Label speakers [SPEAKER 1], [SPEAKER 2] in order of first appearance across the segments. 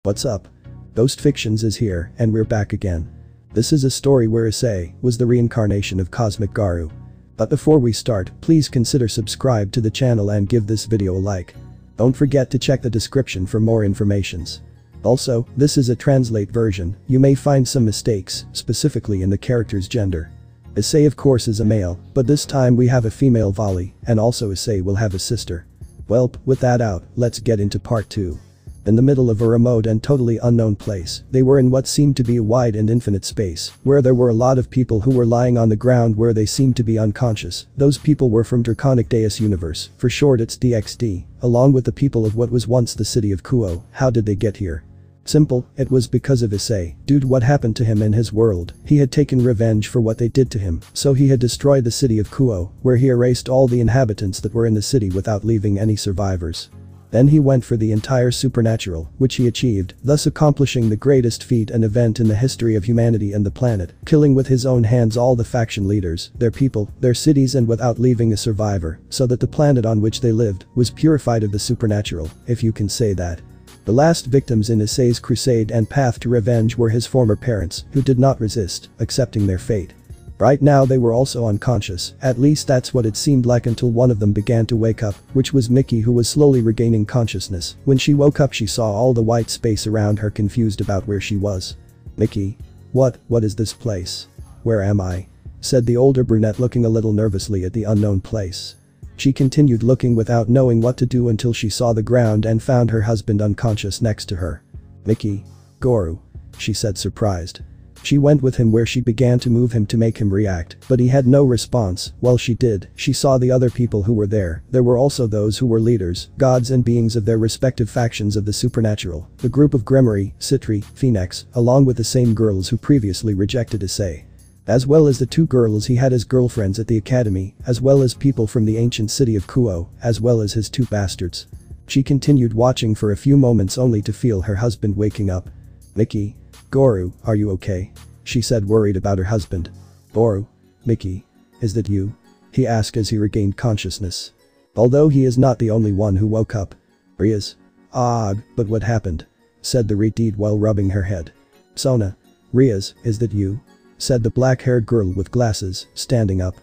[SPEAKER 1] What's up? Ghost Fictions is here, and we're back again. This is a story where Issei was the reincarnation of cosmic Garou. But before we start, please consider subscribe to the channel and give this video a like. Don't forget to check the description for more informations. Also, this is a translate version, you may find some mistakes, specifically in the character's gender. Issei of course is a male, but this time we have a female volley, and also Issei will have a sister. Welp, with that out, let's get into part 2. In the middle of a remote and totally unknown place, they were in what seemed to be a wide and infinite space, where there were a lot of people who were lying on the ground where they seemed to be unconscious. Those people were from Draconic Deus universe, for short it's DXD, along with the people of what was once the city of Kuo. How did they get here? Simple, it was because of Issei. Due to what happened to him in his world, he had taken revenge for what they did to him, so he had destroyed the city of Kuo, where he erased all the inhabitants that were in the city without leaving any survivors. Then he went for the entire supernatural, which he achieved, thus accomplishing the greatest feat and event in the history of humanity and the planet, killing with his own hands all the faction leaders, their people, their cities and without leaving a survivor, so that the planet on which they lived was purified of the supernatural, if you can say that. The last victims in Issei's crusade and path to revenge were his former parents, who did not resist, accepting their fate. Right now they were also unconscious, at least that's what it seemed like until one of them began to wake up, which was Mickey, who was slowly regaining consciousness. When she woke up she saw all the white space around her, confused about where she was. Mickey? What is this place? Where am I? Said the older brunette, looking a little nervously at the unknown place. She continued looking without knowing what to do until she saw the ground and found her husband unconscious next to her. Mickey? Garou? She said, surprised. She went with him where she began to move him to make him react, but he had no response. While she did, she saw the other people who were there. There were also those who were leaders, gods and beings of their respective factions of the supernatural. The group of Gremory, Citri, Phoenix, along with the same girls who previously rejected Issei. As well as the two girls he had as girlfriends at the academy, as well as people from the ancient city of Kuo, as well as his two bastards. She continued watching for a few moments only to feel her husband waking up. Mickey? Garou, are you okay? She said, worried about her husband. Garou? Mickey? Is that you? He asked as he regained consciousness. Although he is not the only one who woke up. Rias? Ah, but what happened? Said the retard while rubbing her head. Sona? Rias, is that you? Said the black-haired girl with glasses, standing up.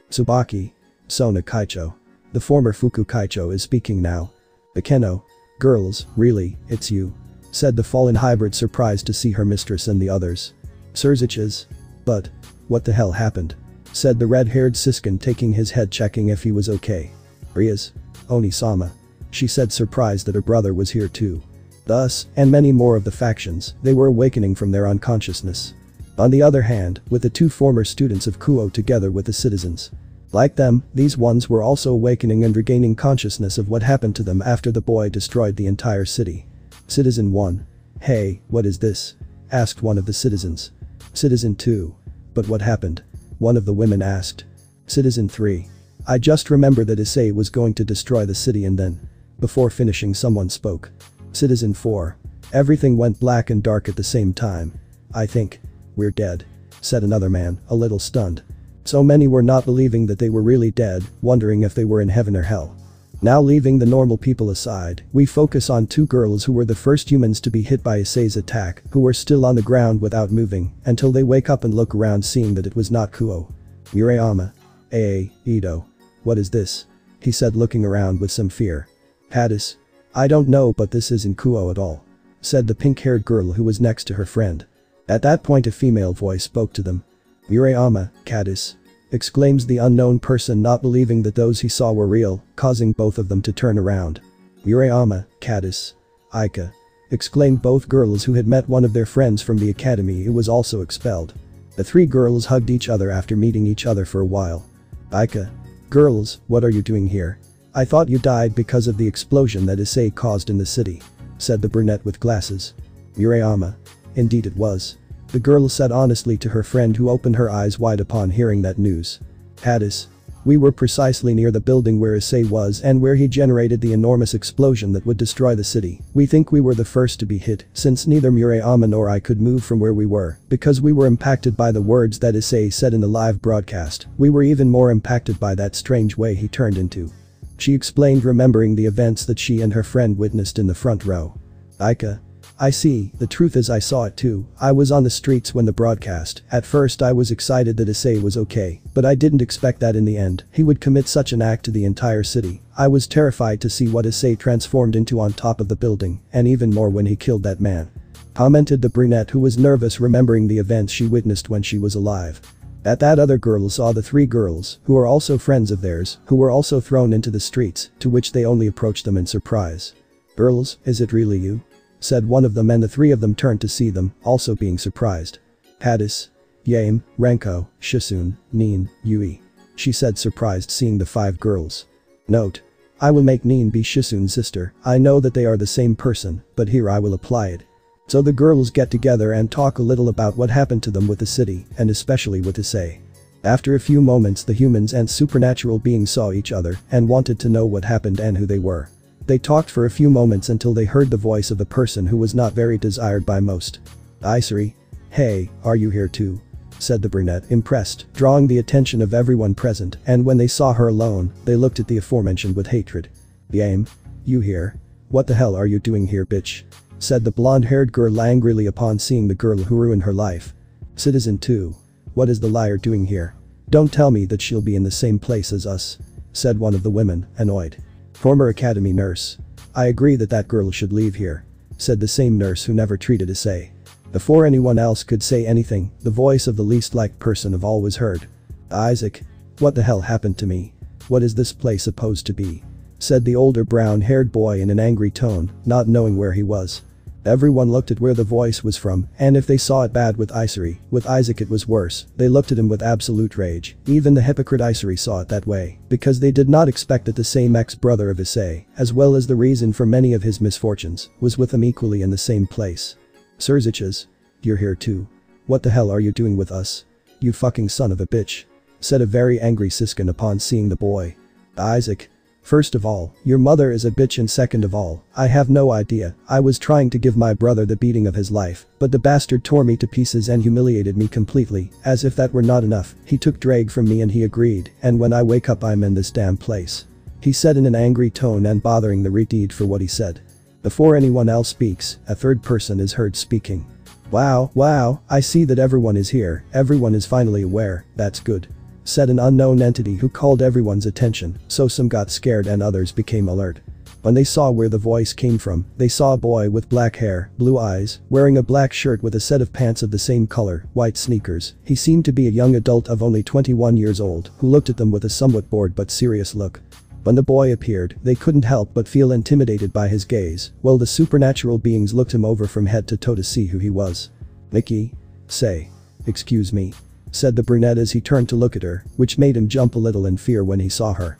[SPEAKER 1] Tsubaki? Sona Kaicho. The former Fuku Kaicho is speaking now. Akeno? Girls, really, it's you? Said the fallen hybrid, surprised to see her mistress and the others. Surziches? But what the hell happened? Said the red-haired Siskin, taking his head, checking if he was okay. Rias? Oni-sama. She said, surprised that her brother was here too. Thus, and many more of the factions, they were awakening from their unconsciousness. On the other hand, with the two former students of Kuo together with the citizens. Like them, these ones were also awakening and regaining consciousness of what happened to them after the boy destroyed the entire city. Citizen 1. Hey, what is this? Asked one of the citizens. Citizen 2. But what happened? One of the women asked. Citizen 3. I just remember that Issei was going to destroy the city and then. Before finishing someone spoke. Citizen 4. Everything went black and dark at the same time. I think we're dead. Said another man, a little stunned. So many were not believing that they were really dead, wondering if they were in heaven or hell. Now, leaving the normal people aside, we focus on two girls who were the first humans to be hit by Issei's attack, who were still on the ground without moving, until they wake up and look around, seeing that it was not Kuo. Murayama. Edo. What is this? He said, looking around with some fear. Hadis. I don't know, but this isn't Kuo at all. Said the pink-haired girl who was next to her friend. At that point a female voice spoke to them. Murayama, Kadis. Exclaims the unknown person, not believing that those he saw were real, causing both of them to turn around. Murayama, Kadis. Aika. Exclaimed both girls who had met one of their friends from the academy who was also expelled. The three girls hugged each other after meeting each other for a while. Aika. Girls, what are you doing here? I thought you died because of the explosion that Issei caused in the city. Said the brunette with glasses. Murayama. Indeed it was. The girl said honestly to her friend, who opened her eyes wide upon hearing that news. Hadis. We were precisely near the building where Issei was and where he generated the enormous explosion that would destroy the city. We think we were the first to be hit, since neither Murayama nor I could move from where we were, because we were impacted by the words that Issei said in the live broadcast. We were even more impacted by that strange way he turned into. She explained, remembering the events that she and her friend witnessed in the front row. Aika. I see, the truth is I saw it too. I was on the streets when the broadcast. At first I was excited that Issei was okay, but I didn't expect that in the end, he would commit such an act to the entire city. I was terrified to see what Issei transformed into on top of the building, and even more when he killed that man. Commented the brunette who was nervous remembering the events she witnessed when she was alive. That other girl saw the 3 girls, who are also friends of theirs, who were also thrown into the streets, to which they only approached them in surprise. "Girls, is it really you?" said one of them, and the 3 of them turned to see them, also being surprised. "Hadis, Yame, Renko, Shisun, Nin, Yui," she said, surprised seeing the 5 girls. Note: I will make Nin be Shisun's sister. I know that they are the same person, but here I will apply it. So the girls get together and talk a little about what happened to them with the city, and especially with Issei. After a few moments the humans and supernatural beings saw each other and wanted to know what happened and who they were. They talked for a few moments until they heard the voice of a person who was not very desired by most. "Isary? Hey, are you here too?" said the brunette, impressed, drawing the attention of everyone present, and when they saw her alone, they looked at the aforementioned with hatred. "Yame? You here? What the hell are you doing here, bitch?" said the blonde-haired girl angrily upon seeing the girl who ruined her life. "Citizen 2. What is the liar doing here? Don't tell me that she'll be in the same place as us," said one of the women, annoyed. "Former academy nurse. I agree that girl should leave here," said the same nurse who never treated Issei. Before anyone else could say anything, the voice of the least liked person of all was heard. "Isaac. What the hell happened to me? What is this place supposed to be?" said the older brown-haired boy in an angry tone, not knowing where he was. Everyone looked at where the voice was from, and if they saw it bad with Isary, with Isaac it was worse. They looked at him with absolute rage. Even the hypocrite Isary saw it that way, because they did not expect that the same ex-brother of Issei, as well as the reason for many of his misfortunes, was with him equally in the same place. "Surziches? You're here too. What the hell are you doing with us? You fucking son of a bitch," said a very angry Siskin upon seeing the boy. "Isaac. First of all, your mother is a bitch, and second of all, I have no idea. I was trying to give my brother the beating of his life, but the bastard tore me to pieces and humiliated me completely. As if that were not enough, he took Drake from me and he agreed, and when I wake up I'm in this damn place," he said in an angry tone and bothering the retard for what he said. Before anyone else speaks, a third person is heard speaking. Wow, I see that everyone is here, everyone is finally aware, that's good," said an unknown entity who called everyone's attention, so some got scared and others became alert. When they saw where the voice came from, they saw a boy with black hair, blue eyes, wearing a black shirt with a set of pants of the same color, white sneakers. He seemed to be a young adult of only 21 years old, who looked at them with a somewhat bored but serious look. When the boy appeared, they couldn't help but feel intimidated by his gaze, while the supernatural beings looked him over from head to toe to see who he was. "Nikki? Say. Excuse me," said the brunette as he turned to look at her, which made him jump a little in fear when he saw her.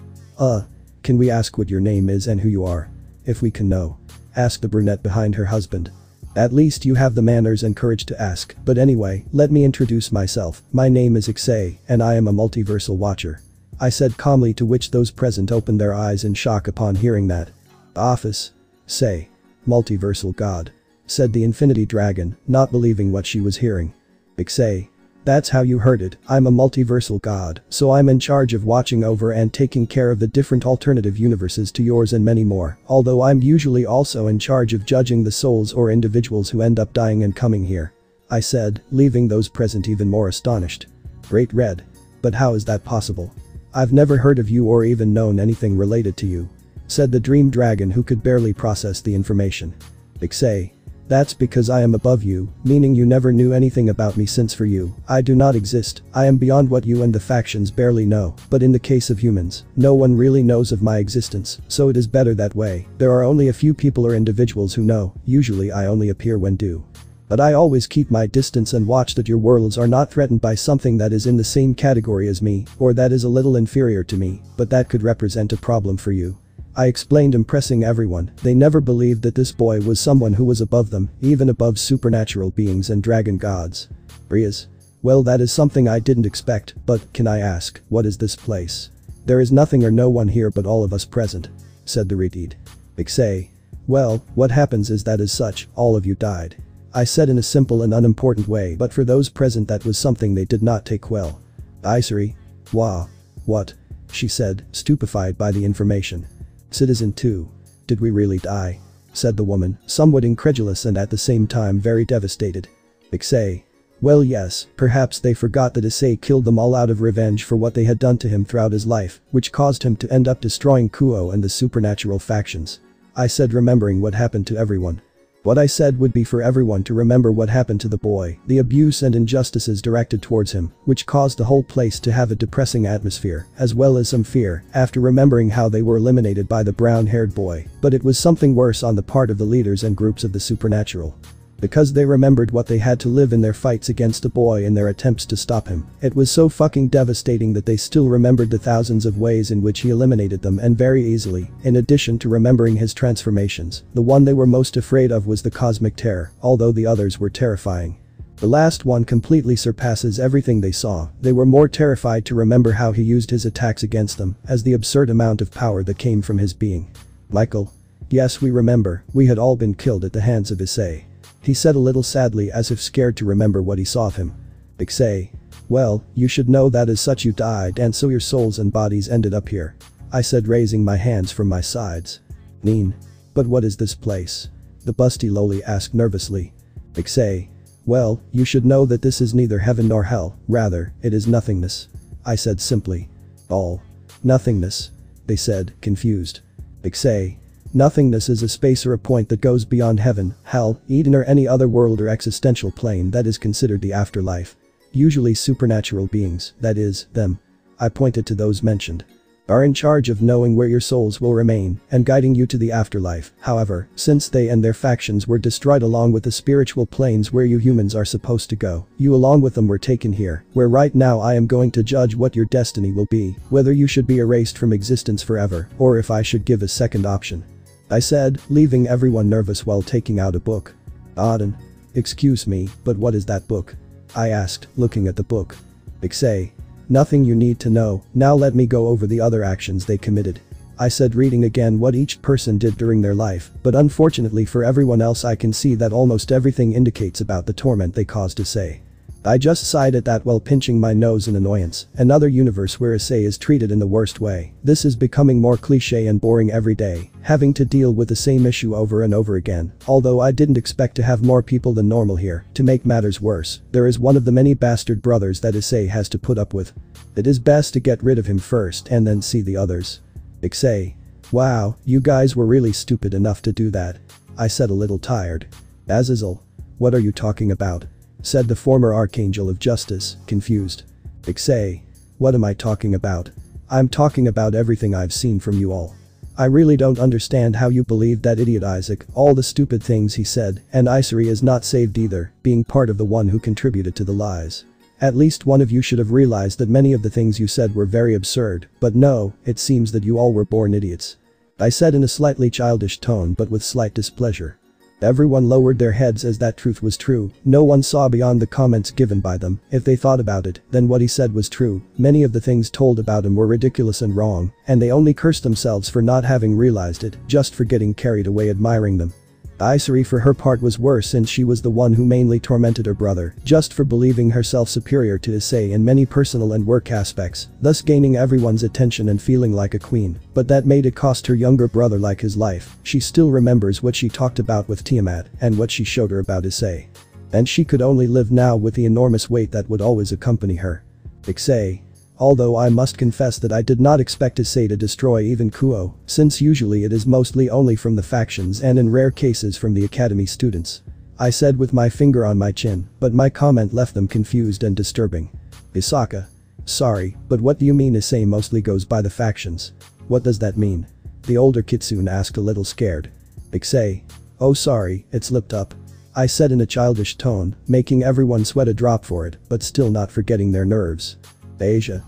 [SPEAKER 1] Can we ask what your name is and who you are? If we can know," asked the brunette behind her husband. "At least you have the manners and courage to ask, but anyway, let me introduce myself. My name is Issei, and I am a multiversal watcher," I said calmly, to which those present opened their eyes in shock upon hearing that. "Office? Say. Multiversal god," said the infinity dragon, not believing what she was hearing. "Issei. That's how you heard it. I'm a multiversal god, so I'm in charge of watching over and taking care of the different alternative universes to yours and many more, although I'm usually also in charge of judging the souls or individuals who end up dying and coming here," I said, leaving those present even more astonished. "Great Red. But how is that possible? I've never heard of you or even known anything related to you," said the dream dragon, who could barely process the information. "Issei. That's because I am above you, meaning you never knew anything about me, since for you, I do not exist. I am beyond what you and the factions barely know, but in the case of humans, no one really knows of my existence, so it is better that way. There are only a few people or individuals who know, usually I only appear when due. But I always keep my distance and watch that your worlds are not threatened by something that is in the same category as me, or that is a little inferior to me, but that could represent a problem for you," I explained, impressing everyone. They never believed that this boy was someone who was above them, even above supernatural beings and dragon gods. "Rias? Well, that is something I didn't expect, but can I ask, what is this place? There is nothing or no one here but all of us present," said the retard. "Issei. Well, what happens is that as such, all of you died," I said in a simple and unimportant way, but for those present that was something they did not take well. "Isary? Wah. What?" she said, stupefied by the information. "Citizen 2. Did we really die?" said the woman, somewhat incredulous and at the same time very devastated. Issei. Well yes, perhaps they forgot that Issei killed them all out of revenge for what they had done to him throughout his life, which caused him to end up destroying Kuo and the supernatural factions. I said, remembering what happened to everyone. What I said would be for everyone to remember what happened to the boy, the abuse and injustices directed towards him, which caused the whole place to have a depressing atmosphere, as well as some fear, after remembering how they were eliminated by the brown-haired boy, but it was something worse on the part of the leaders and groups of the supernatural. Because they remembered what they had to live in their fights against the boy and their attempts to stop him. It was so fucking devastating that they still remembered the thousands of ways in which he eliminated them and very easily, in addition to remembering his transformations. The one they were most afraid of was the cosmic terror, although the others were terrifying. The last one completely surpasses everything they saw. They were more terrified to remember how he used his attacks against them, as the absurd amount of power that came from his being. Michael. Yes, we remember, we had all been killed at the hands of Issei. He said a little sadly as if scared to remember what he saw of him. Issei. Well, you should know that as such you died and so your souls and bodies ended up here. I said, raising my hands from my sides. Neen. But what is this place? The busty loli asked nervously. Issei. Well, you should know that this is neither heaven nor hell, rather, it is nothingness. I said simply. All. Nothingness. They said, confused. Issei. Nothingness is a space or a point that goes beyond heaven, hell, Eden or any other world or existential plane that is considered the afterlife. Usually supernatural beings, that is, them. I pointed to those mentioned. Are in charge of knowing where your souls will remain and guiding you to the afterlife. However, since they and their factions were destroyed along with the spiritual planes where you humans are supposed to go, you along with them were taken here, where right now I am going to judge what your destiny will be, whether you should be erased from existence forever, or if I should give a second option. I said, leaving everyone nervous while taking out a book. Auden. Excuse me, but what is that book? I asked, looking at the book. Issei. Nothing you need to know, now let me go over the other actions they committed. I said, reading again what each person did during their life, but unfortunately for everyone else I can see that almost everything indicates about the torment they caused Issei. I just sighed at that while pinching my nose in annoyance. Another universe where Issei is treated in the worst way. This is becoming more cliché and boring every day, having to deal with the same issue over and over again. Although I didn't expect to have more people than normal here. To make matters worse, there is one of the many bastard brothers that Issei has to put up with. It is best to get rid of him first and then see the others. Issei. Wow, you guys were really stupid enough to do that. I said, a little tired. Azazel. What are you talking about? Said the former Archangel of Justice, confused. Issei. What am I talking about? I'm talking about everything I've seen from you all. I really don't understand how you believe that idiot Isaac, all the stupid things he said, and Isary is not saved either, being part of the one who contributed to the lies. At least one of you should have realized that many of the things you said were very absurd, but no, it seems that you all were born idiots. I said in a slightly childish tone but with slight displeasure. Everyone lowered their heads as that truth was true. No one saw beyond the comments given by them. If they thought about it, then what he said was true. Many of the things told about him were ridiculous and wrong, and they only cursed themselves for not having realized it, just for getting carried away admiring them. Isary for her part was worse since she was the one who mainly tormented her brother, just for believing herself superior to Issei in many personal and work aspects, thus gaining everyone's attention and feeling like a queen, but that made it cost her younger brother like his life. She still remembers what she talked about with Tiamat and what she showed her about Issei. And she could only live now with the enormous weight that would always accompany her. Issei. Although I must confess that I did not expect Issei to destroy even Kuo, since usually it is mostly only from the factions and in rare cases from the academy students. I said with my finger on my chin, but my comment left them confused and disturbing. Isaka. Sorry, but what do you mean Issei mostly goes by the factions? What does that mean? The older Kitsune asked a little scared. Issei. Oh sorry, it slipped up. I said in a childish tone, making everyone sweat a drop for it, but still not forgetting their nerves. Asia.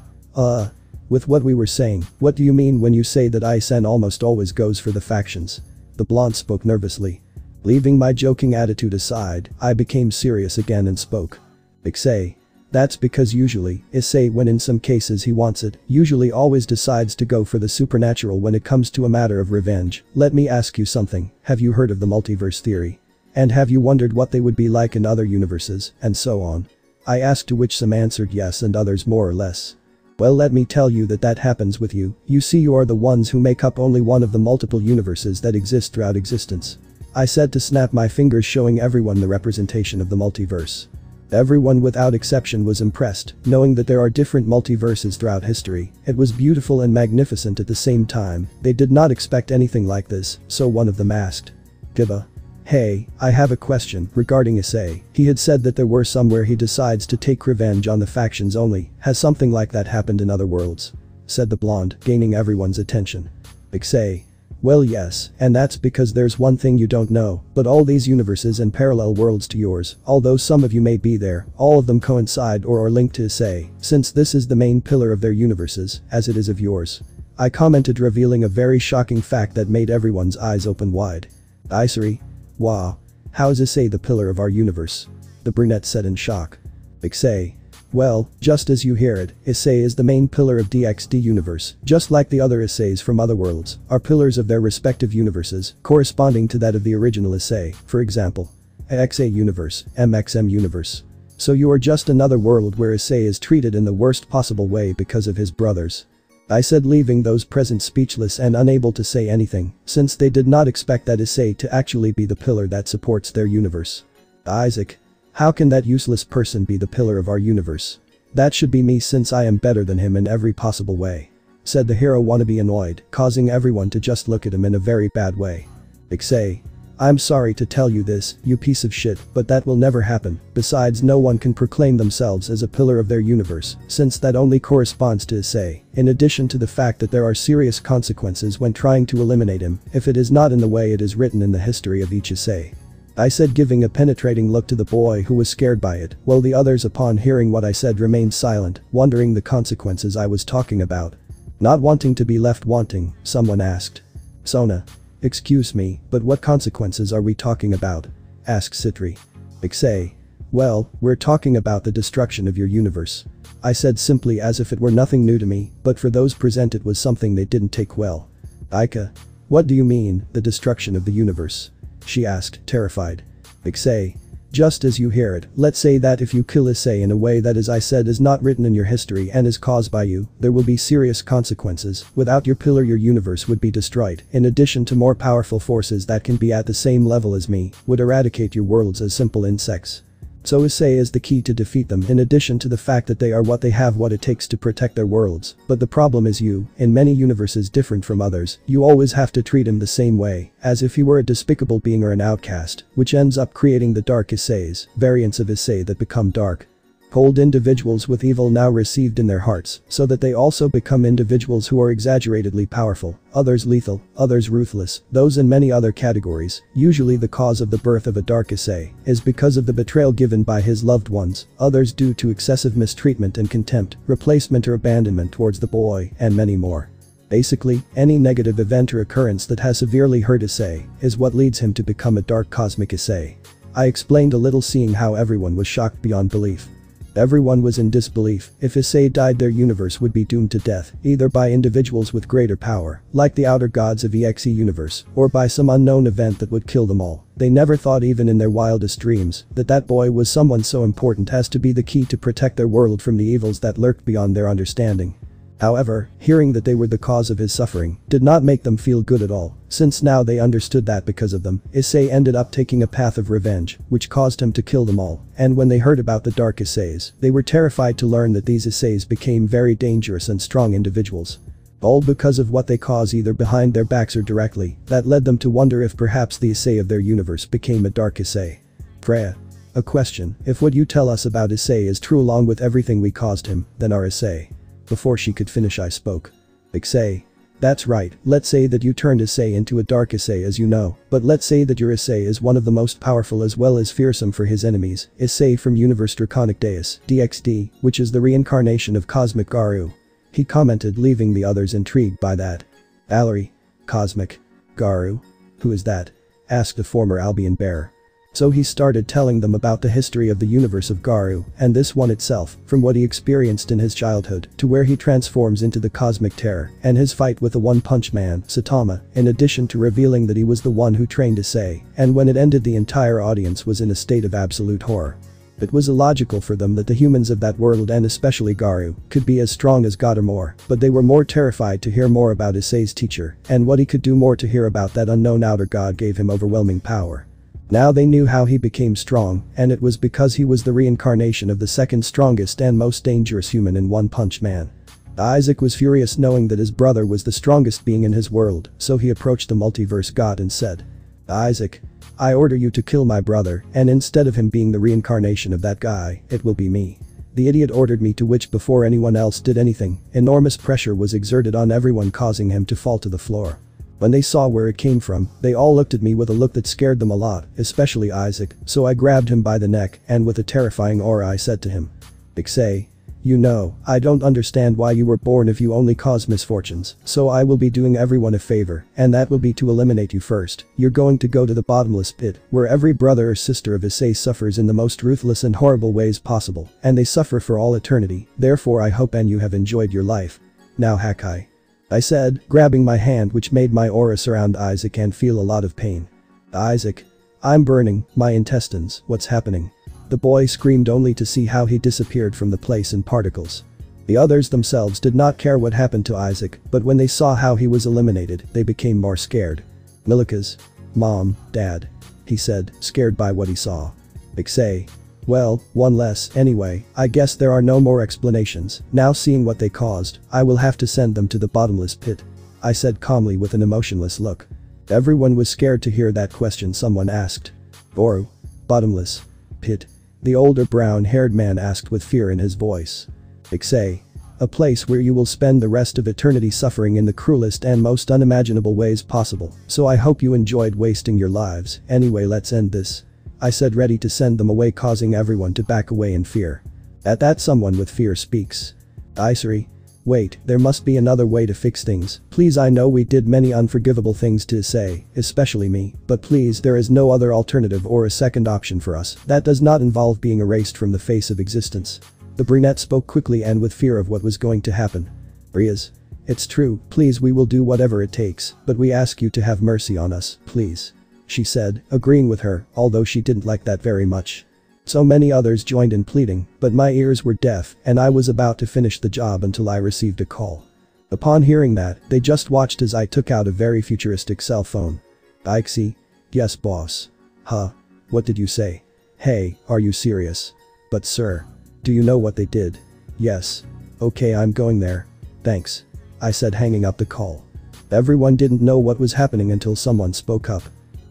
[SPEAKER 1] With what we were saying, what do you mean when you say that Isen almost always goes for the factions? The blonde spoke nervously. Leaving my joking attitude aside, I became serious again and spoke. Issei. That's because usually, Issei when in some cases he wants it, usually always decides to go for the supernatural when it comes to a matter of revenge. Let me ask you something, have you heard of the multiverse theory? And have you wondered what they would be like in other universes, and so on? I asked, to which some answered yes and others more or less. Well, let me tell you that happens with you. You see, you are the ones who make up only one of the multiple universes that exist throughout existence. I said to snap my fingers, showing everyone the representation of the multiverse. Everyone without exception was impressed, knowing that there are different multiverses throughout history. It was beautiful and magnificent at the same time. They did not expect anything like this, so one of them asked. Giba. Hey, I have a question regarding Issei. He had said that there were some where he decides to take revenge on the factions only. Has something like that happened in other worlds? Said the blonde, gaining everyone's attention. Issei. Well, yes, and that's because there's one thing you don't know, but all these universes and parallel worlds to yours, although some of you may be there, all of them coincide or are linked to Issei, since this is the main pillar of their universes, as it is of yours. I commented, revealing a very shocking fact that made everyone's eyes open wide. Isary. Wow. How is Issei the pillar of our universe? The brunette said in shock. Issei. Well, just as you hear it, Issei is the main pillar of DXD universe, just like the other Isseis from other worlds, are pillars of their respective universes, corresponding to that of the original Issei, for example. AXA universe, MXM universe. So you are just another world where Issei is treated in the worst possible way because of his brothers. I said, leaving those present speechless and unable to say anything, since they did not expect that Issei to actually be the pillar that supports their universe. Isaac. How can that useless person be the pillar of our universe? That should be me, since I am better than him in every possible way. Said the hero wannabe, annoyed, causing everyone to just look at him in a very bad way. Issei. I'm sorry to tell you this, you piece of shit, but that will never happen. Besides, no one can proclaim themselves as a pillar of their universe, since that only corresponds to Issei, in addition to the fact that there are serious consequences when trying to eliminate him, if it is not in the way it is written in the history of each Issei. I said, giving a penetrating look to the boy who was scared by it, while the others, upon hearing what I said, remained silent, wondering the consequences I was talking about. Not wanting to be left wanting, someone asked. Sona. Excuse me, but what consequences are we talking about? Asked Citri. Issei. Well, we're talking about the destruction of your universe. I said simply, as if it were nothing new to me, but for those present it was something they didn't take well. Aika. What do you mean, the destruction of the universe? She asked, terrified. Issei. Just as you hear it, let's say that if you kill Issei in a way that, as I said, is not written in your history and is caused by you, there will be serious consequences. Without your pillar, your universe would be destroyed, in addition to more powerful forces that can be at the same level as me, would eradicate your worlds as simple insects. So Issei is the key to defeat them, in addition to the fact that they are what they have, what it takes to protect their worlds. But the problem is you, in many universes different from others, you always have to treat him the same way, as if he were a despicable being or an outcast, which ends up creating the dark Isseis, variants of Issei that become dark. Cold individuals with evil now received in their hearts, so that they also become individuals who are exaggeratedly powerful, others lethal, others ruthless, those in many other categories. Usually the cause of the birth of a dark Issei is because of the betrayal given by his loved ones, others due to excessive mistreatment and contempt, replacement or abandonment towards the boy, and many more. Basically, any negative event or occurrence that has severely hurt Issei is what leads him to become a dark cosmic Issei. I explained a little, seeing how everyone was shocked beyond belief. Everyone was in disbelief. If Issei died, their universe would be doomed to death, either by individuals with greater power, like the outer gods of EXE universe, or by some unknown event that would kill them all. They never thought, even in their wildest dreams, that that boy was someone so important as to be the key to protect their world from the evils that lurked beyond their understanding. However, hearing that they were the cause of his suffering did not make them feel good at all, since now they understood that because of them, Issei ended up taking a path of revenge, which caused him to kill them all. And when they heard about the dark Isseis, they were terrified to learn that these Isseis became very dangerous and strong individuals. All because of what they cause, either behind their backs or directly, that led them to wonder if perhaps the Issei of their universe became a dark Issei. Freya. A question: if what you tell us about Issei is true along with everything we caused him, then our Issei. Before she could finish, I spoke. Issei. That's right, let's say that you turned Issei into a dark Issei, as you know, but let's say that your Issei is one of the most powerful as well as fearsome for his enemies, Issei from Universe Draconic Deus, DXD, which is the reincarnation of Cosmic Garou. He commented, leaving the others intrigued by that. Alary. Cosmic Garou? Who is that? Asked the former Albion bearer. So he started telling them about the history of the universe of Garou, and this one itself, from what he experienced in his childhood, to where he transforms into the Cosmic Terror, and his fight with the One Punch Man, Saitama, in addition to revealing that he was the one who trained Issei, and when it ended the entire audience was in a state of absolute horror. It was illogical for them that the humans of that world, and especially Garou, could be as strong as God or more, but they were more terrified to hear more about Issei's teacher and what he could do. More to hear about that unknown outer god gave him overwhelming power. Now they knew how he became strong, and it was because he was the reincarnation of the second strongest and most dangerous human in One Punch Man. Isaac was furious knowing that his brother was the strongest being in his world, so he approached the multiverse god and said, "Isaac, I order you to kill my brother, and instead of him being the reincarnation of that guy, it will be me." The idiot ordered me to, which before anyone else did anything, enormous pressure was exerted on everyone, causing him to fall to the floor. When they saw where it came from, they all looked at me with a look that scared them a lot, especially Isaac, so I grabbed him by the neck and with a terrifying aura I said to him, "Issei, you know, I don't understand why you were born if you only cause misfortunes, so I will be doing everyone a favor, and that will be to eliminate you first. You're going to go to the bottomless pit, where every brother or sister of Issei suffers in the most ruthless and horrible ways possible, and they suffer for all eternity. Therefore I hope and you have enjoyed your life. Now Hakai," I said, grabbing my hand, which made my aura surround Isaac and feel a lot of pain. "Isaac, I'm burning, my intestines, what's happening?" The boy screamed, only to see how he disappeared from the place in particles. The others themselves did not care what happened to Isaac, but when they saw how he was eliminated, they became more scared. "Milikas, Mom, Dad," he said, scared by what he saw. "Issei, well, one less, anyway, I guess there are no more explanations. Now seeing what they caused, I will have to send them to the bottomless pit," I said calmly with an emotionless look. Everyone was scared to hear that question someone asked. "Garou, bottomless pit?" The older brown-haired man asked with fear in his voice. "Issei, a place where you will spend the rest of eternity suffering in the cruelest and most unimaginable ways possible, so I hope you enjoyed wasting your lives. Anyway, let's end this," I said, ready to send them away, causing everyone to back away in fear. At that, someone with fear speaks. "Isary, wait, there must be another way to fix things. Please, I know we did many unforgivable things to Issei, especially me, but please, there is no other alternative or a second option for us that does not involve being erased from the face of existence." The brunette spoke quickly and with fear of what was going to happen. "Rias, it's true, please, we will do whatever it takes, but we ask you to have mercy on us, please," she said, agreeing with her, although she didn't like that very much. So many others joined in pleading, but my ears were deaf and I was about to finish the job until I received a call. Upon hearing that, they just watched as I took out a very futuristic cell phone. "Issei, yes boss." "Huh? What did you say?" "Hey, are you serious?" "But sir, do you know what they did?" "Yes." "Okay, I'm going there. Thanks," I said, hanging up the call. Everyone didn't know what was happening until someone spoke up.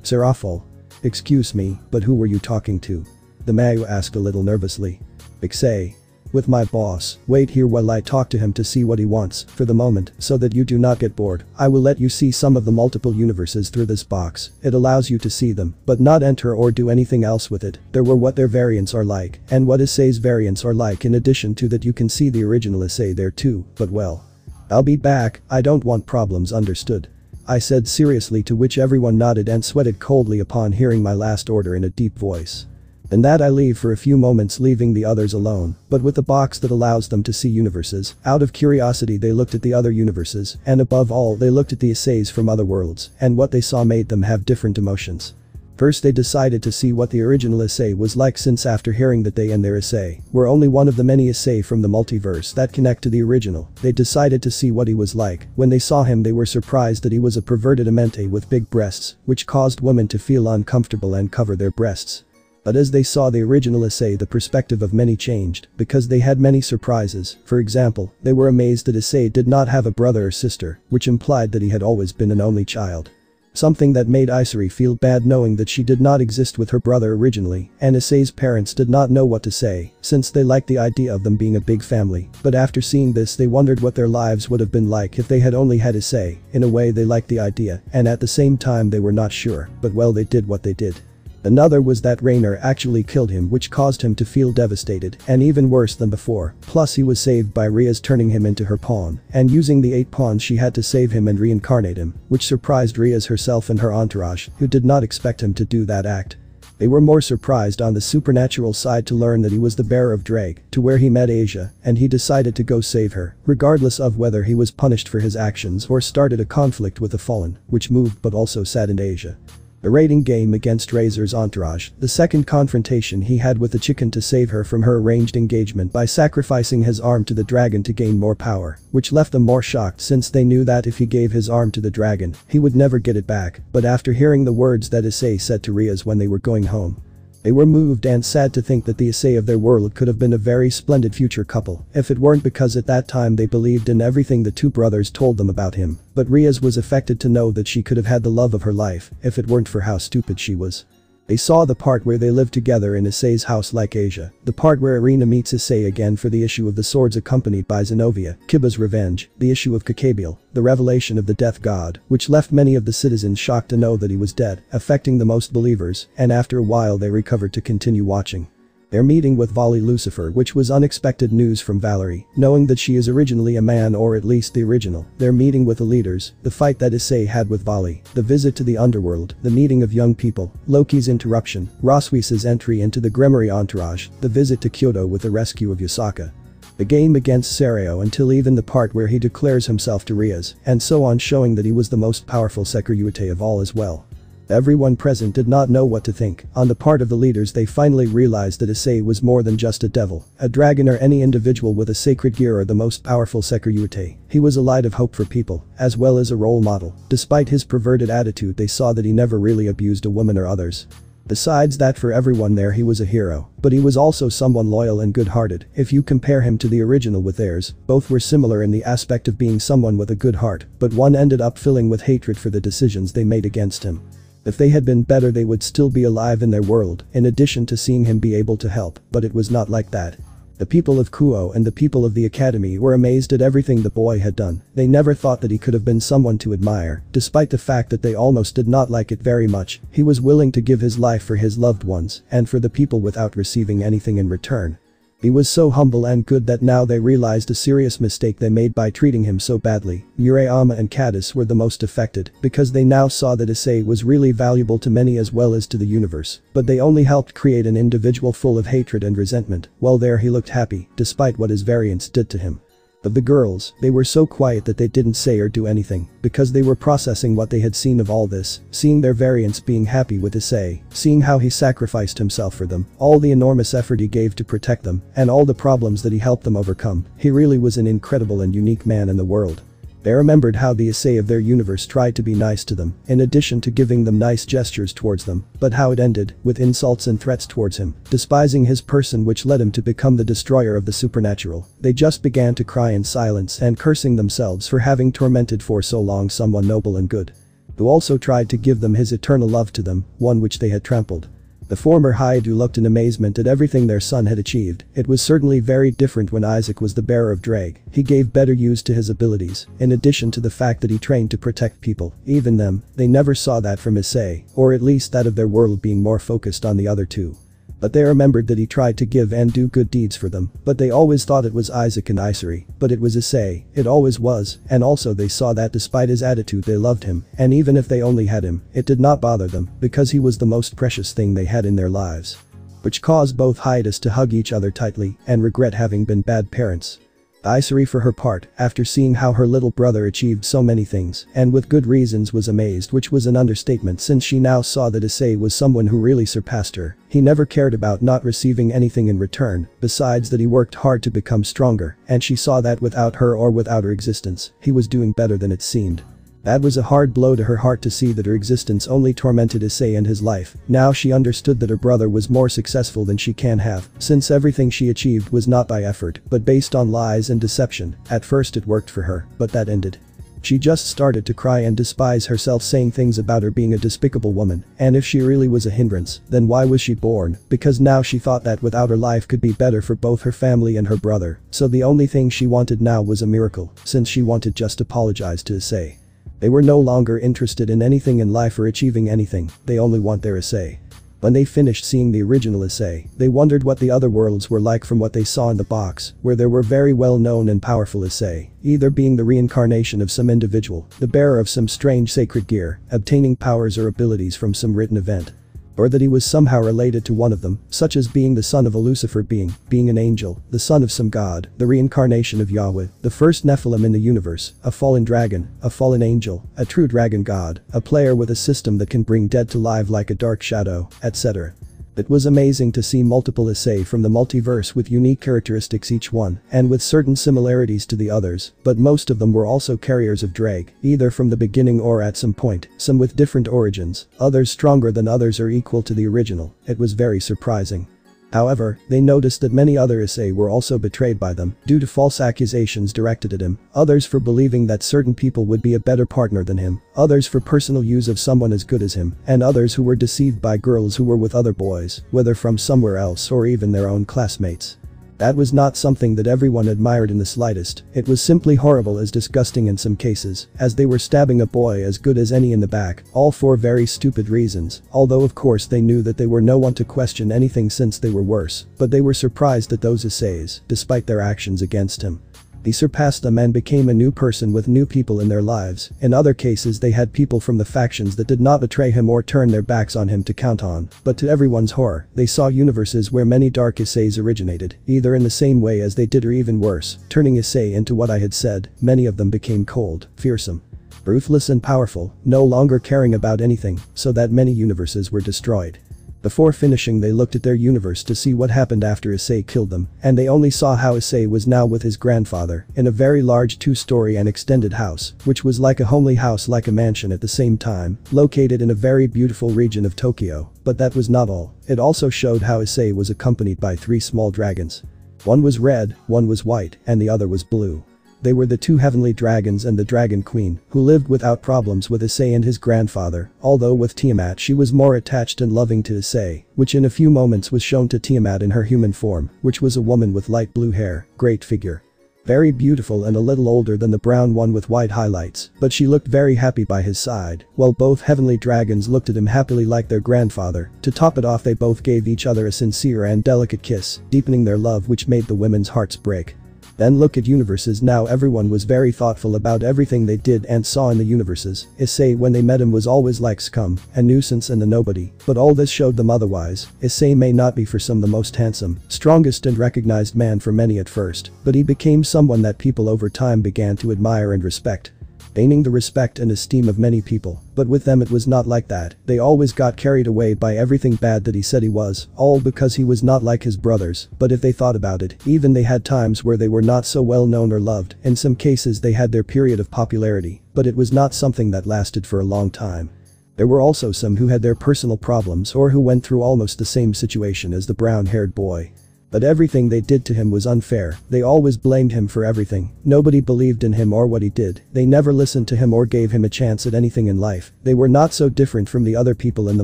[SPEAKER 1] "Serafal. Excuse me, but who were you talking to?" the Mayu asked a little nervously. "Issei. With my boss. Wait here while I talk to him to see what he wants. For the moment, so that you do not get bored, I will let you see some of the multiple universes through this box. It allows you to see them, but not enter or do anything else with it. There were what their variants are like, and what Issei's variants are like. In addition to that, you can see the original Issei there too, but well. I'll be back, I don't want problems, understood?" I said seriously, to which everyone nodded and sweated coldly upon hearing my last order in a deep voice. And that I leave for a few moments, leaving the others alone, but with the box that allows them to see universes. Out of curiosity, they looked at the other universes, and above all they looked at the Isseis from other worlds, and what they saw made them have different emotions. First they decided to see what the original Issei was like, since after hearing that they and their Issei were only one of the many Issei from the multiverse that connect to the original, they decided to see what he was like. When they saw him, they were surprised that he was a perverted amente with big breasts, which caused women to feel uncomfortable and cover their breasts. But as they saw the original Issei, the perspective of many changed, because they had many surprises. For example, they were amazed that Issei did not have a brother or sister, which implied that he had always been an only child. Something that made Isary feel bad, knowing that she did not exist with her brother originally, and Issei's parents did not know what to say, since they liked the idea of them being a big family. But after seeing this, they wondered what their lives would have been like if they had only had Issei. In a way, they liked the idea, and at the same time they were not sure, but well, they did what they did. Another was that Rainer actually killed him, which caused him to feel devastated, and even worse than before. Plus he was saved by Rias turning him into her pawn, and using the 8 pawns she had to save him and reincarnate him, which surprised Rias herself and her entourage, who did not expect him to do that act. They were more surprised on the supernatural side to learn that he was the bearer of Drake, to where he met Asia, and he decided to go save her, regardless of whether he was punished for his actions or started a conflict with the fallen, which moved but also saddened Asia. A raiding game against Razor's entourage, the second confrontation he had with the chicken to save her from her arranged engagement by sacrificing his arm to the dragon to gain more power, which left them more shocked since they knew that if he gave his arm to the dragon, he would never get it back. But after hearing the words that Issei said to Rias when they were going home, they were moved and sad to think that the Issei of their world could have been a very splendid future couple if it weren't because at that time they believed in everything the two brothers told them about him. But Rias was affected to know that she could have had the love of her life if it weren't for how stupid she was. They saw the part where they lived together in Issei's house like Asia, the part where Irina meets Issei again for the issue of the swords accompanied by Zenobia, Kiba's revenge, the issue of Kakabiel, the revelation of the death god, which left many of the citizens shocked to know that he was dead, affecting the most believers, and after a while they recovered to continue watching. Their meeting with Vali Lucifer, which was unexpected news from Valerie, knowing that she is originally a man or at least the original, their meeting with the leaders, the fight that Issei had with Vali, the visit to the underworld, the meeting of young people, Loki's interruption, Roswisa's entry into the Gremory entourage, the visit to Kyoto with the rescue of Yasaka. The game against Serio until even the part where he declares himself to Rias, and so on, showing that he was the most powerful Sekiryuite of all as well. Everyone present did not know what to think. On the part of the leaders, they finally realized that Issei was more than just a devil, a dragon, or any individual with a sacred gear or the most powerful Sekiryuite. He was a light of hope for people, as well as a role model. Despite his perverted attitude, they saw that he never really abused a woman or others. Besides that, for everyone there he was a hero, but he was also someone loyal and good-hearted. If you compare him to the original with theirs, both were similar in the aspect of being someone with a good heart, but one ended up filling with hatred for the decisions they made against him. If they had been better, they would still be alive in their world, in addition to seeing him be able to help, but it was not like that. The people of Kuo and the people of the academy were amazed at everything the boy had done. They never thought that he could have been someone to admire, despite the fact that they almost did not like it very much. He was willing to give his life for his loved ones and for the people without receiving anything in return. He was so humble and good that now they realized a serious mistake they made by treating him so badly. Murayama and Cadis were the most affected because they now saw that Issei was really valuable to many as well as to the universe, but they only helped create an individual full of hatred and resentment. While there, he looked happy despite what his variants did to him. Of the girls, they were so quiet that they didn't say or do anything, because they were processing what they had seen of all this, seeing their variants being happy with Issei, seeing how he sacrificed himself for them, all the enormous effort he gave to protect them, and all the problems that he helped them overcome. He really was an incredible and unique man in the world. They remembered how the Issei of their universe tried to be nice to them, in addition to giving them nice gestures towards them, but how it ended, with insults and threats towards him, despising his person, which led him to become the destroyer of the supernatural. They just began to cry in silence and cursing themselves for having tormented for so long someone noble and good, who also tried to give them his eternal love to them, one which they had trampled. The former Hyoudou looked in amazement at everything their son had achieved. It was certainly very different when Isaac was the bearer of Drag. He gave better use to his abilities, in addition to the fact that he trained to protect people, even them. They never saw that from Issei, or at least that of their world being more focused on the other two. But they remembered that he tried to give and do good deeds for them, but they always thought it was Isaac and Isary, but it was Issei, it always was, and also they saw that despite his attitude they loved him, and even if they only had him, it did not bother them, because he was the most precious thing they had in their lives. Which caused both Hyoudous to hug each other tightly and regret having been bad parents. Isary, for her part, after seeing how her little brother achieved so many things, and with good reasons, was amazed, which was an understatement since she now saw that Issei was someone who really surpassed her. He never cared about not receiving anything in return, besides that he worked hard to become stronger, and she saw that without her or without her existence, he was doing better than it seemed. That was a hard blow to her heart to see that her existence only tormented Issei and his life. Now she understood that her brother was more successful than she can have, since everything she achieved was not by effort, but based on lies and deception. At first it worked for her, but that ended. She just started to cry and despise herself, saying things about her being a despicable woman, and if she really was a hindrance, then why was she born? Because now she thought that without her life could be better for both her family and her brother, so the only thing she wanted now was a miracle, since she wanted just to apologize to Issei. They were no longer interested in anything in life or achieving anything, they only want their Issei. When they finished seeing the original Issei, they wondered what the other worlds were like from what they saw in the box, where there were very well-known and powerful Issei, either being the reincarnation of some individual, the bearer of some strange sacred gear, obtaining powers or abilities from some written event. Or that he was somehow related to one of them, such as being the son of a Lucifer being an angel, the son of some god, the reincarnation of Yahweh, the first Nephilim in the universe, a fallen dragon, a fallen angel, a true dragon god, a player with a system that can bring dead to life like a dark shadow, etc. It was amazing to see multiple Issei from the multiverse with unique characteristics each one, and with certain similarities to the others, but most of them were also carriers of Drag, either from the beginning or at some point, some with different origins, others stronger than others or equal to the original. It was very surprising. However, they noticed that many other Issei were also betrayed by them due to false accusations directed at him, others for believing that certain people would be a better partner than him, others for personal use of someone as good as him, and others who were deceived by girls who were with other boys, whether from somewhere else or even their own classmates. That was not something that everyone admired in the slightest, it was simply horrible as disgusting in some cases, as they were stabbing a boy as good as any in the back, all for very stupid reasons, although of course they knew that they were no one to question anything since they were worse, but they were surprised at those Isseis, despite their actions against him. He surpassed them and became a new person with new people in their lives. In other cases they had people from the factions that did not betray him or turn their backs on him to count on, but to everyone's horror, they saw universes where many dark Isseis originated, either in the same way as they did or even worse, turning Issei into what I had said. Many of them became cold, fearsome, ruthless and powerful, no longer caring about anything, so that many universes were destroyed. Before finishing they looked at their universe to see what happened after Issei killed them, and they only saw how Issei was now with his grandfather in a very large 2-story and extended house, which was like a homely house like a mansion at the same time, located in a very beautiful region of Tokyo. But that was not all, it also showed how Issei was accompanied by 3 small dragons. One was red, one was white, and the other was blue. They were the 2 heavenly dragons and the dragon queen, who lived without problems with Issei and his grandfather, although with Tiamat she was more attached and loving to Issei, which in a few moments was shown to Tiamat in her human form, which was a woman with light blue hair, great figure. Very beautiful and a little older than the brown one with white highlights, but she looked very happy by his side, while both heavenly dragons looked at him happily like their grandfather. To top it off they both gave each other a sincere and delicate kiss, deepening their love which made the women's hearts break. Then look at universes. Now everyone was very thoughtful about everything they did and saw in the universes. Issei when they met him was always like scum, a nuisance and a nobody, but all this showed them otherwise. Issei may not be for some the most handsome, strongest and recognized man for many at first, but he became someone that people over time began to admire and respect, gaining the respect and esteem of many people. But with them it was not like that, they always got carried away by everything bad that he said he was, all because he was not like his brothers. But if they thought about it, even they had times where they were not so well known or loved. In some cases they had their period of popularity, but it was not something that lasted for a long time. There were also some who had their personal problems or who went through almost the same situation as the brown-haired boy. But everything they did to him was unfair, they always blamed him for everything, nobody believed in him or what he did, they never listened to him or gave him a chance at anything in life. They were not so different from the other people in the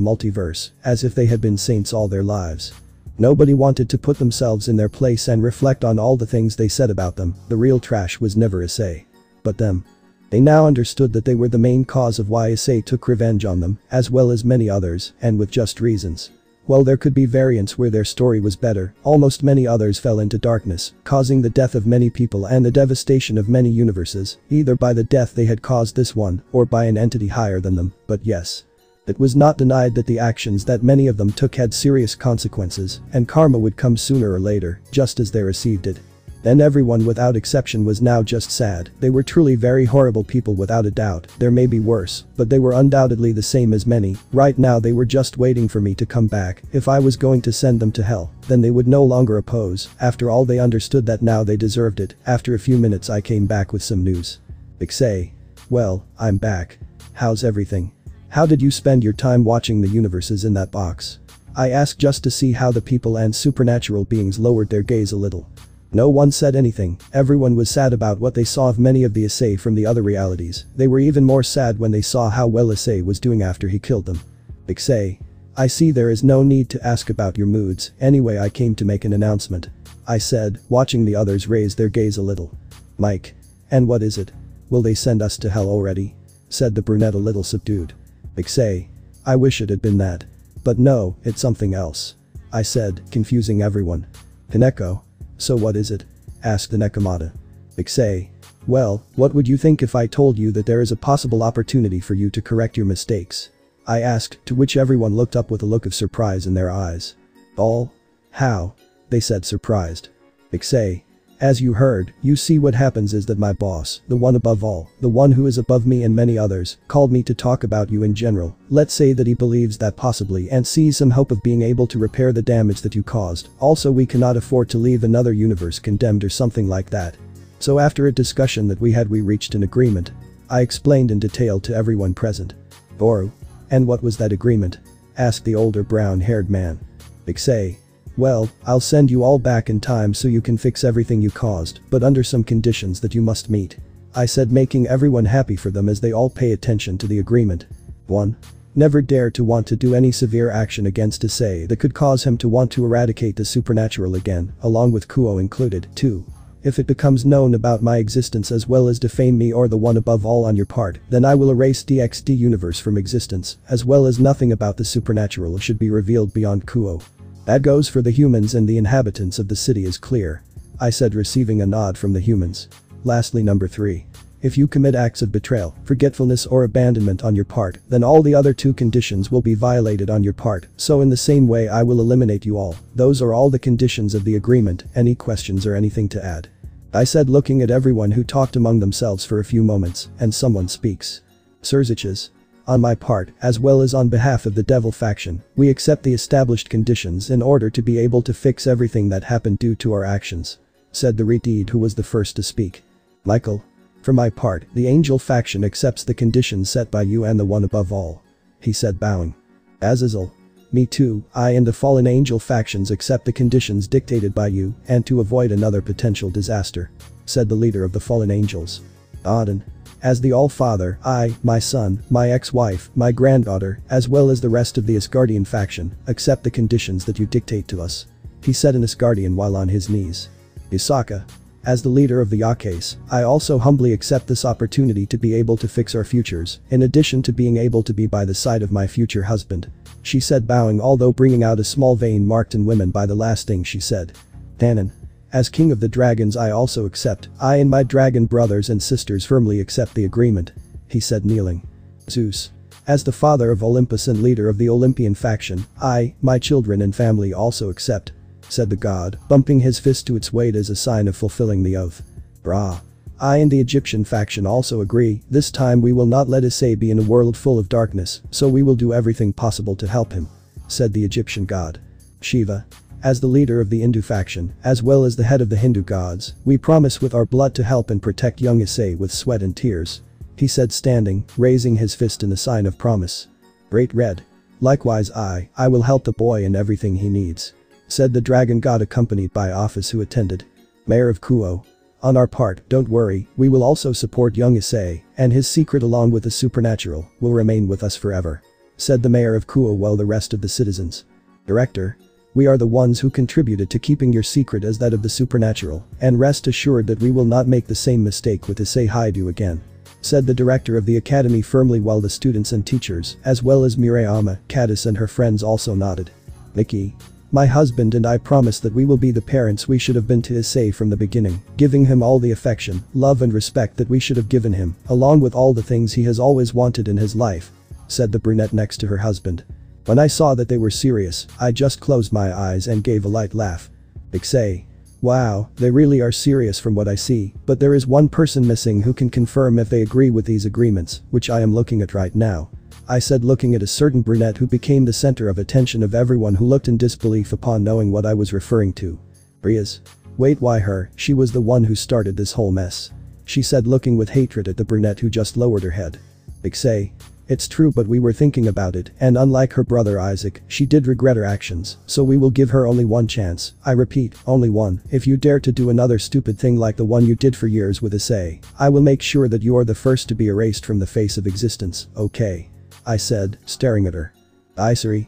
[SPEAKER 1] multiverse, as if they had been saints all their lives. Nobody wanted to put themselves in their place and reflect on all the things they said about them. The real trash was never Issei, but them. They now understood that they were the main cause of why Issei took revenge on them, as well as many others, and with just reasons. While there could be variants where their story was better, almost many others fell into darkness, causing the death of many people and the devastation of many universes, either by the death they had caused this one, or by an entity higher than them. But yes, it was not denied that the actions that many of them took had serious consequences, and karma would come sooner or later, just as they received it. Then everyone without exception was now just sad. They were truly very horrible people without a doubt. There may be worse, but they were undoubtedly the same as many. Right now they were just waiting for me to come back. If I was going to send them to hell, then they would no longer oppose. After all, they understood that now they deserved it. After a few minutes I came back with some news. Issei. Well, I'm back. How's everything? How did you spend your time watching the universes in that box? I asked just to see how the people and supernatural beings lowered their gaze a little. No one said anything, everyone was sad about what they saw of many of the Issei from the other realities. They were even more sad when they saw how well Issei was doing after he killed them. Issei. I see there is no need to ask about your moods, anyway I came to make an announcement. I said, watching the others raise their gaze a little. Mike. And what is it? Will they send us to hell already? Said the brunette a little subdued. Issei. I wish it had been that. But no, it's something else. I said, confusing everyone. Hineko. So what is it? Asked the Nekomata. Issei. Well, what would you think if I told you that there is a possible opportunity for you to correct your mistakes? I asked, to which everyone looked up with a look of surprise in their eyes. All? How? They said surprised. Issei. As you heard, you see what happens is that my boss, the one above all, the one who is above me and many others, called me to talk about you in general. Let's say that he believes that possibly and sees some hope of being able to repair the damage that you caused. Also, we cannot afford to leave another universe condemned or something like that. So after a discussion that we had, we reached an agreement. I explained in detail to everyone present. Garou. And what was that agreement? Asked the older brown-haired man. Issei. Well, I'll send you all back in time so you can fix everything you caused, but under some conditions that you must meet. I said, making everyone happy for them as they all pay attention to the agreement. 1. Never dare to want to do any severe action against Issei that could cause him to want to eradicate the supernatural again, along with Kuo included. 2. If it becomes known about my existence as well as defame me or the one above all on your part, then I will erase DXD universe from existence, as well as nothing about the supernatural should be revealed beyond Kuo. That goes for the humans, and the inhabitants of the city is clear. I said, receiving a nod from the humans. Lastly, number 3. If you commit acts of betrayal, forgetfulness or abandonment on your part, then all the other 2 conditions will be violated on your part, so in the same way I will eliminate you all. Those are all the conditions of the agreement. Any questions or anything to add? I said, looking at everyone who talked among themselves for a few moments, and someone speaks. Surziches. On my part, as well as on behalf of the devil faction, we accept the established conditions in order to be able to fix everything that happened due to our actions. Said the Redeed, who was the first to speak. Michael. For my part, the angel faction accepts the conditions set by you and the one above all. He said, bowing. Azazel. Me too, I and the fallen angel factions accept the conditions dictated by you, and to avoid another potential disaster. Said the leader of the fallen angels. Auden. As the All-Father, I, my son, my ex-wife, my granddaughter, as well as the rest of the Asgardian faction, accept the conditions that you dictate to us. He said in Asgardian while on his knees. Isaka. As the leader of the Yakase, I also humbly accept this opportunity to be able to fix our futures, in addition to being able to be by the side of my future husband. She said, bowing, although bringing out a small vein marked in women by the last thing she said. Tannen. As king of the dragons, I also accept. I and my dragon brothers and sisters firmly accept the agreement. He said, kneeling. Zeus. As the father of Olympus and leader of the Olympian faction, I, my children and family also accept. Said the god, bumping his fist to its weight as a sign of fulfilling the oath. Ra. I and the Egyptian faction also agree. This time we will not let Issei be in a world full of darkness, so we will do everything possible to help him. Said the Egyptian god. Shiva. As the leader of the Hindu faction, as well as the head of the Hindu gods, we promise with our blood to help and protect young Issei with sweat and tears. He said, standing, raising his fist in a sign of promise. Great Red. Likewise I will help the boy in everything he needs. Said the dragon god, accompanied by Office, who attended. Mayor of Kuo. On our part, don't worry, we will also support young Issei, and his secret along with the supernatural will remain with us forever. Said the mayor of Kuo while the rest of the citizens. Director. We are the ones who contributed to keeping your secret as that of the supernatural, and rest assured that we will not make the same mistake with Issei Hyoudou again. Said the director of the academy firmly while the students and teachers, as well as Mireama, Cadis and her friends also nodded. Nikki. My husband and I promise that we will be the parents we should have been to Issei from the beginning, giving him all the affection, love and respect that we should have given him, along with all the things he has always wanted in his life. Said the brunette next to her husband. When I saw that they were serious, I just closed my eyes and gave a light laugh. Issei. Wow, they really are serious from what I see, but there is one person missing who can confirm if they agree with these agreements, which I am looking at right now. I said, looking at a certain brunette who became the center of attention of everyone who looked in disbelief upon knowing what I was referring to. Rias. Wait, why her? She was the one who started this whole mess. She said, looking with hatred at the brunette who just lowered her head. Issei. It's true, but we were thinking about it, and unlike her brother Isaac, she did regret her actions, so we will give her only one chance. I repeat, only one. If you dare to do another stupid thing like the one you did for years with Issei, I will make sure that you are the first to be erased from the face of existence, okay? I said, staring at her. Isary.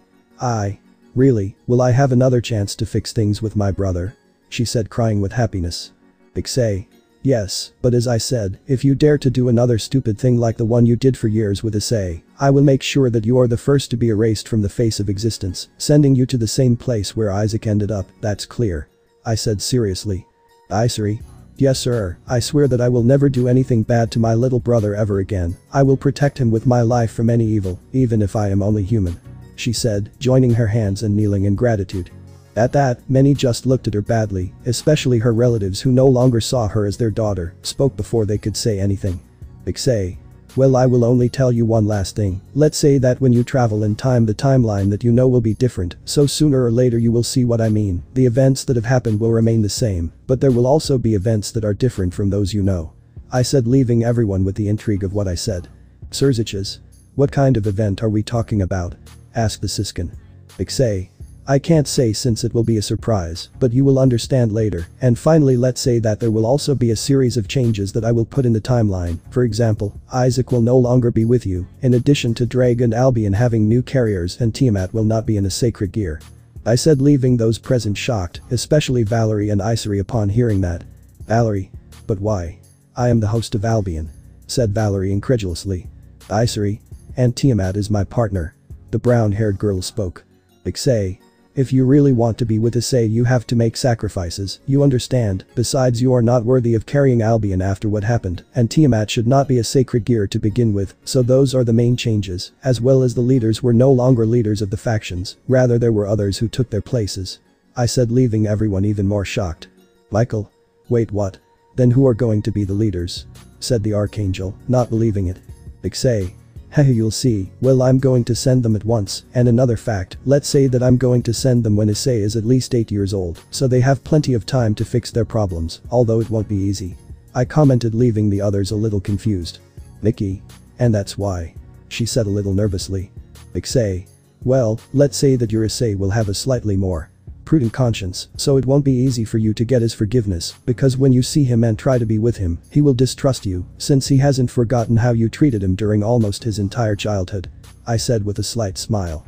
[SPEAKER 1] Really, will I have another chance to fix things with my brother? She said, crying with happiness. Issei. Yes, but as I said, if you dare to do another stupid thing like the one you did for years with Issei, I will make sure that you are the first to be erased from the face of existence, sending you to the same place where Isaac ended up, that's clear. I said seriously. Isary. Yes sir, I swear that I will never do anything bad to my little brother ever again. I will protect him with my life from any evil, even if I am only human," she said, joining her hands and kneeling in gratitude. At that, many just looked at her badly, especially her relatives who no longer saw her as their daughter, spoke before they could say anything. Issei. Well, I will only tell you one last thing. Let's say that when you travel in time, the timeline that you know will be different, so sooner or later you will see what I mean. The events that have happened will remain the same, but there will also be events that are different from those you know," I said, leaving everyone with the intrigue of what I said. "Surziches? What kind of event are we talking about?" asked the Siskin. Issei. "I can't say since it will be a surprise, but you will understand later. And finally, let's say that there will also be a series of changes that I will put in the timeline. For example, Isaac will no longer be with you, in addition to Drake and Albion having new carriers, and Tiamat will not be in a sacred gear," I said, leaving those present shocked, especially Valerie and Isary upon hearing that. "Valerie? But why? I am the host of Albion," said Valerie incredulously. "Isary? And Tiamat is my partner," the brown-haired girl spoke. Issei. "If you really want to be with Issei, you have to make sacrifices, you understand. Besides, you are not worthy of carrying Albion after what happened, and Tiamat should not be a sacred gear to begin with, so those are the main changes, as well as the leaders were no longer leaders of the factions, rather there were others who took their places," I said, leaving everyone even more shocked. "Michael? Wait, what? Then who are going to be the leaders?" said the Archangel, not believing it. Issei. "Hehe, you'll see. Well, I'm going to send them at once, and another fact, let's say that I'm going to send them when Issei is at least 8 years old, so they have plenty of time to fix their problems, although it won't be easy," I commented, leaving the others a little confused. "Nikki? And that's why?" she said a little nervously. Issei. "Well, let's say that your Issei will have a slightly more prudent conscience, so it won't be easy for you to get his forgiveness, because when you see him and try to be with him, he will distrust you, since he hasn't forgotten how you treated him during almost his entire childhood," I said with a slight smile.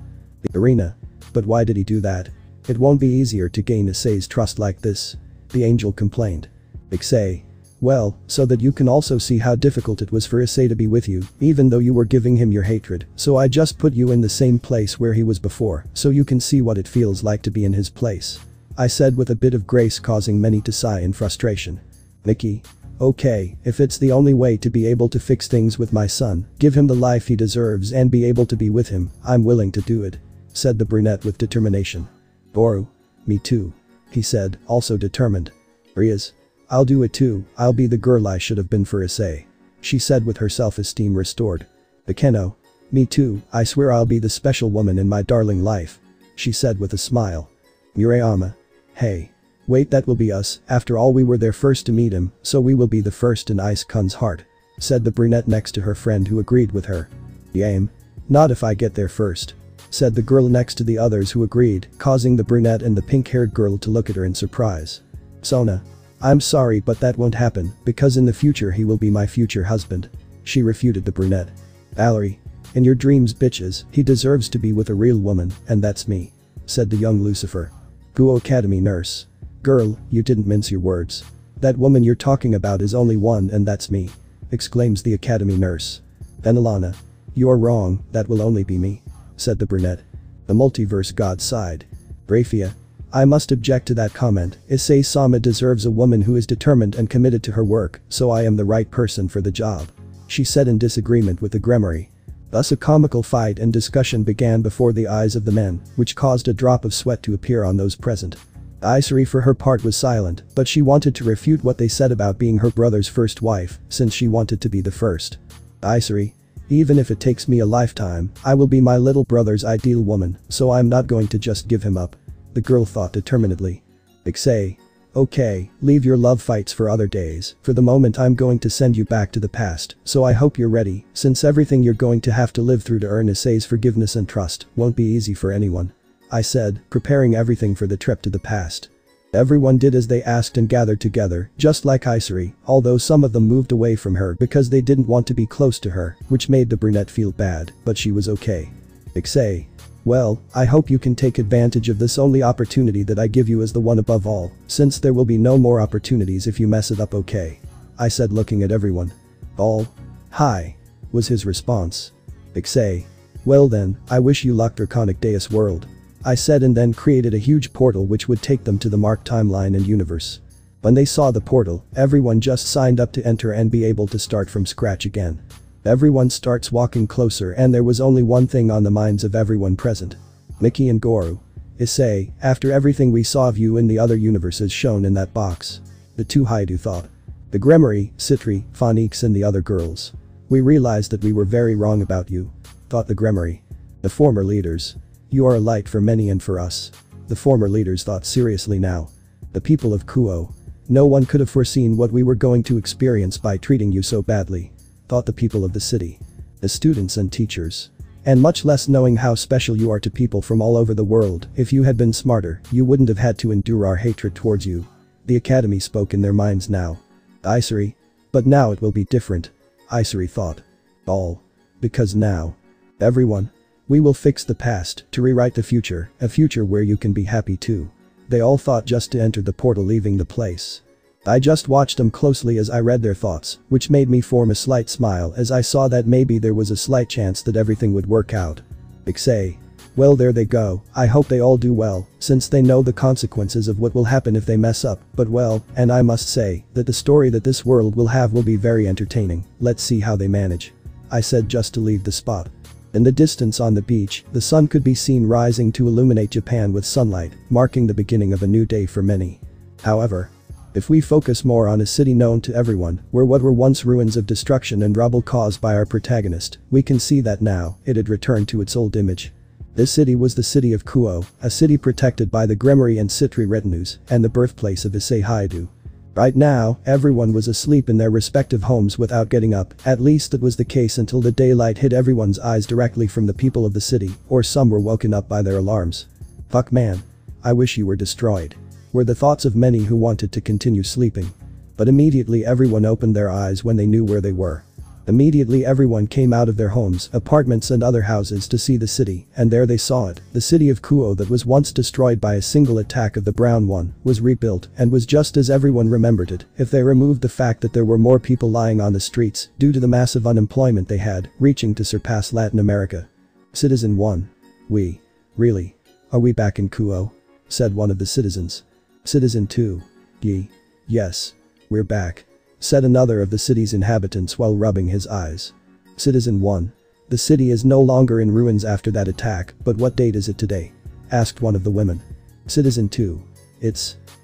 [SPEAKER 1] "Irina. But why did he do that? It won't be easier to gain Issei's trust like this," the angel complained. Issei. "Well, so that you can also see how difficult it was for Issei to be with you, even though you were giving him your hatred, so I just put you in the same place where he was before, so you can see what it feels like to be in his place," I said with a bit of grace, causing many to sigh in frustration. "Nikki? Okay, if it's the only way to be able to fix things with my son, give him the life he deserves and be able to be with him, I'm willing to do it," said the brunette with determination. "Garou? Me too," he said, also determined. "Rias? I'll do it too, I'll be the girl I should have been for Issei," she said with her self-esteem restored. "Ikeno? Me too, I swear I'll be the special woman in my darling life," she said with a smile. "Murayama? Hey. Wait, that will be us, after all we were there first to meet him, so we will be the first in Ice-kun's heart," said the brunette next to her friend, who agreed with her. "Yame? Not if I get there first," said the girl next to the others, who agreed, causing the brunette and the pink-haired girl to look at her in surprise. "Sona? I'm sorry, but that won't happen, because in the future he will be my future husband," she refuted the brunette. "Valerie? In your dreams, bitches, he deserves to be with a real woman, and that's me," said the young Lucifer. "Guo Academy nurse. Girl, you didn't mince your words. That woman you're talking about is only one, and that's me," exclaims the Academy nurse. "Then Alana? You're wrong, that will only be me," said the brunette. The multiverse god sighed. "Rafia? I must object to that comment. Issei Sama deserves a woman who is determined and committed to her work, so I am the right person for the job," she said in disagreement with the Gremory. Thus a comical fight and discussion began before the eyes of the men, which caused a drop of sweat to appear on those present. Isary for her part was silent, but she wanted to refute what they said about being her brother's first wife, since she wanted to be the first. "Isary? Even if it takes me a lifetime, I will be my little brother's ideal woman, so I'm not going to just give him up," the girl thought determinedly. Issei. "Okay, leave your love fights for other days, for the moment I'm going to send you back to the past, so I hope you're ready, since everything you're going to have to live through to earn Issei's forgiveness and trust won't be easy for anyone," I said, preparing everything for the trip to the past. Everyone did as they asked and gathered together, just like Isary, although some of them moved away from her because they didn't want to be close to her, which made the brunette feel bad, but she was okay. Issei. "Well, I hope you can take advantage of this only opportunity that I give you as the one above all, since there will be no more opportunities if you mess it up, okay?" I said, looking at everyone. "All? Hi," was his response. Issei. "Well then, I wish you luck, Draconic Deus world," I said, and then created a huge portal which would take them to the marked timeline and universe. When they saw the portal, everyone just signed up to enter and be able to start from scratch again. Everyone starts walking closer and there was only one thing on the minds of everyone present. Mickey and Garou. Issei, after everything we saw of you in the other universes shown in that box. The two Hyoudou thought. The Gremory, Citri, Phonix and the other girls. We realized that we were very wrong about you. Thought the Gremory. The former leaders. You are a light for many and for us. The former leaders thought seriously now. The people of Kuo. No one could have foreseen what we were going to experience by treating you so badly. Thought the people of the city. The students and teachers. And much less knowing how special you are to people from all over the world. If you had been smarter, you wouldn't have had to endure our hatred towards you. The academy spoke in their minds now. Isary. But now it will be different. Isary thought. All. Because now. Everyone. We will fix the past to rewrite the future, a future where you can be happy too. They all thought just to enter the portal leaving the place. I just watched them closely as I read their thoughts, which made me form a slight smile as I saw that maybe there was a slight chance that everything would work out. Issei. Well, there they go. I hope they all do well, since they know the consequences of what will happen if they mess up, but well, and I must say that the story that this world will have will be very entertaining. Let's see how they manage. I said just to leave the spot. In the distance on the beach, the sun could be seen rising to illuminate Japan with sunlight, marking the beginning of a new day for many. However, if we focus more on a city known to everyone, where what were once ruins of destruction and rubble caused by our protagonist, we can see that now, it had returned to its old image. This city was the city of Kuo, a city protected by the Gremory and Citri retinues, and the birthplace of Issei Hyoudou. Right now, everyone was asleep in their respective homes without getting up, at least that was the case until the daylight hit everyone's eyes directly from the people of the city, or some were woken up by their alarms. Fuck man. I wish you were destroyed. Were the thoughts of many who wanted to continue sleeping. But immediately everyone opened their eyes when they knew where they were. Immediately everyone came out of their homes, apartments and other houses to see the city, and there they saw it. The city of Kuo that was once destroyed by a single attack of the Brown One was rebuilt and was just as everyone remembered it, if they removed the fact that there were more people lying on the streets due to the massive unemployment they had, reaching to surpass Latin America. Citizen 1. We. Really? Are we back in Kuo? Said one of the citizens. Citizen 2. Yes. We're back. Said another of the city's inhabitants while rubbing his eyes. Citizen 1. The city is no longer in ruins after that attack, but what date is it today? Asked one of the women. Citizen 2.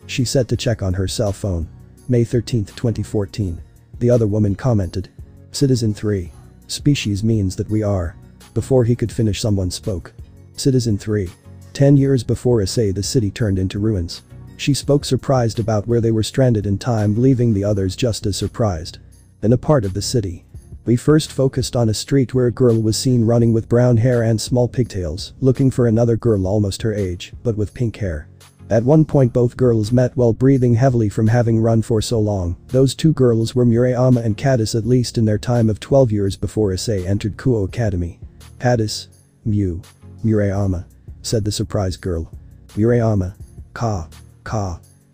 [SPEAKER 1] She said to check on her cell phone. May 13, 2014. The other woman commented. Citizen 3. Species means that we are. Before he could finish someone spoke. Citizen 3. 10 years before Issei the city turned into ruins. She spoke surprised about where they were stranded in time, leaving the others just as surprised. In a part of the city. We first focused on a street where a girl was seen running with brown hair and small pigtails, looking for another girl almost her age, but with pink hair. At one point both girls met while breathing heavily from having run for so long. Those two girls were Murayama and Cadis, at least in their time of 12 years before Issei entered Kuo Academy. Cadis. Murayama. Said the surprised girl. Murayama.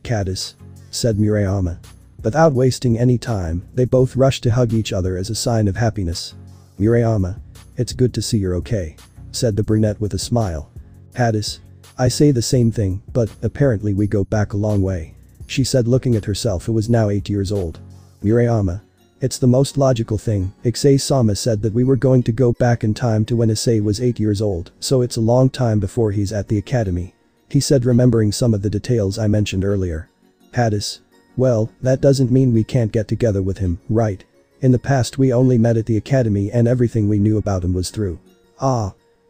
[SPEAKER 1] Cadis. Said Murayama. Without wasting any time, they both rushed to hug each other as a sign of happiness. Murayama. It's good to see you're okay. Said the brunette with a smile. Cadis. I say the same thing, but apparently we go back a long way. She said, looking at herself, who was now 8 years old. Murayama. It's the most logical thing. Issei-sama said that we were going to go back in time to when Issei was 8 years old, so it's a long time before he's at the academy. He said, remembering some of the details I mentioned earlier. Cadis. Well, that doesn't mean we can't get together with him, right? In the past we only met at the academy and everything we knew about him was through.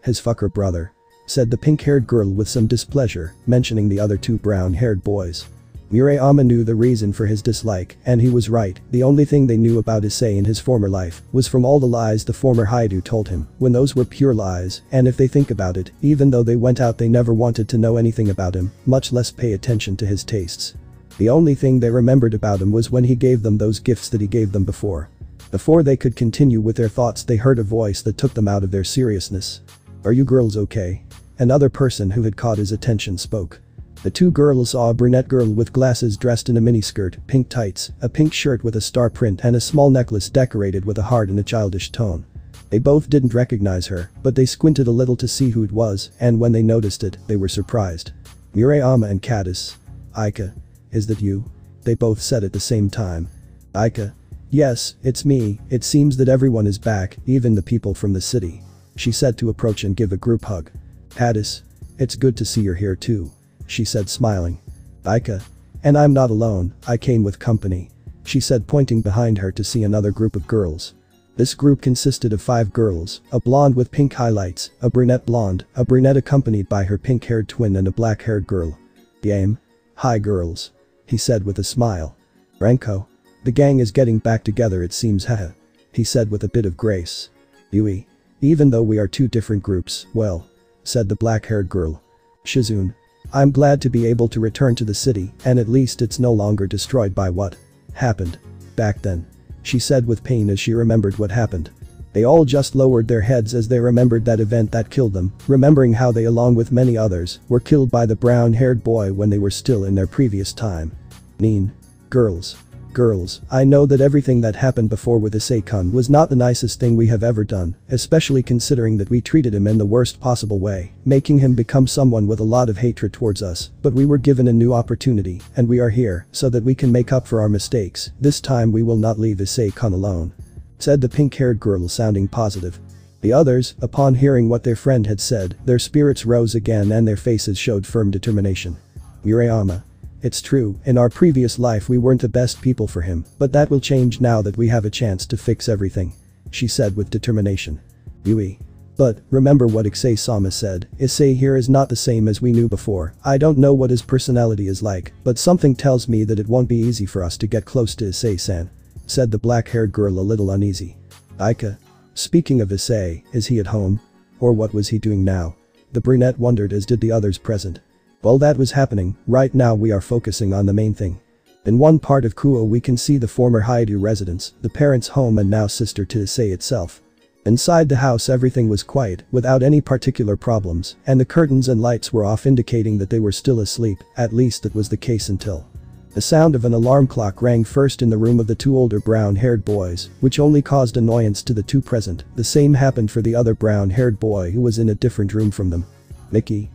[SPEAKER 1] His fucker brother. Said the pink-haired girl with some displeasure, mentioning the other two brown-haired boys. Murayama knew the reason for his dislike, and he was right. The only thing they knew about Issei in his former life was from all the lies the former Hyoudou told him, when those were pure lies, and if they think about it, even though they went out they never wanted to know anything about him, much less pay attention to his tastes. The only thing they remembered about him was when he gave them those gifts that he gave them before. Before they could continue with their thoughts, they heard a voice that took them out of their seriousness. Are you girls okay? Another person who had caught his attention spoke. The two girls saw a brunette girl with glasses dressed in a miniskirt, pink tights, a pink shirt with a star print and a small necklace decorated with a heart in a childish tone. They both didn't recognize her, but they squinted a little to see who it was, and when they noticed it, they were surprised. Murayama and Cadis. Aika. Is that you? They both said at the same time. Aika. Yes, it's me, it seems that everyone is back, even the people from the city. She said to approach and give a group hug. Hadis. It's good to see you're here too. She said smiling. Aika. And I'm not alone, I came with company. She said pointing behind her to see another group of girls. This group consisted of 5 girls, a blonde with pink highlights, a brunette blonde, a brunette accompanied by her pink-haired twin and a black-haired girl. Game. Hi girls. He said with a smile. Renko. The gang is getting back together it seems haha. He said with a bit of grace. Yui. Even though we are 2 different groups, well. Said the black-haired girl. Shizune. I'm glad to be able to return to the city and at least it's no longer destroyed by what happened back then. She said with pain as she remembered what happened. They all just lowered their heads as they remembered that event that killed them, remembering how they along with many others were killed by the brown-haired boy when they were still in their previous time. Nin. Girls. Girls, I know that everything that happened before with Issei-kun was not the nicest thing we have ever done, especially considering that we treated him in the worst possible way, making him become someone with a lot of hatred towards us, but we were given a new opportunity, and we are here, so that we can make up for our mistakes, this time we will not leave Issei-kun alone. Said the pink-haired girl sounding positive. The others, upon hearing what their friend had said, their spirits rose again and their faces showed firm determination. Murayama. It's true, in our previous life we weren't the best people for him, but that will change now that we have a chance to fix everything. She said with determination. Yui. But, remember what Issei-sama said, Issei here is not the same as we knew before, I don't know what his personality is like, but something tells me that it won't be easy for us to get close to Issei-san. Said the black-haired girl a little uneasy. Aika. Speaking of Issei, is he at home? Or what was he doing now? The brunette wondered as did the others present. While that was happening, right now we are focusing on the main thing. In one part of Kuo we can see the former Hyoudou residence, the parents' home and now sister to Issei itself. Inside the house everything was quiet, without any particular problems, and the curtains and lights were off indicating that they were still asleep, at least that was the case until. The sound of an alarm clock rang first in the room of the 2 older brown-haired boys, which only caused annoyance to the 2 present, the same happened for the other brown-haired boy who was in a different room from them. Mickey.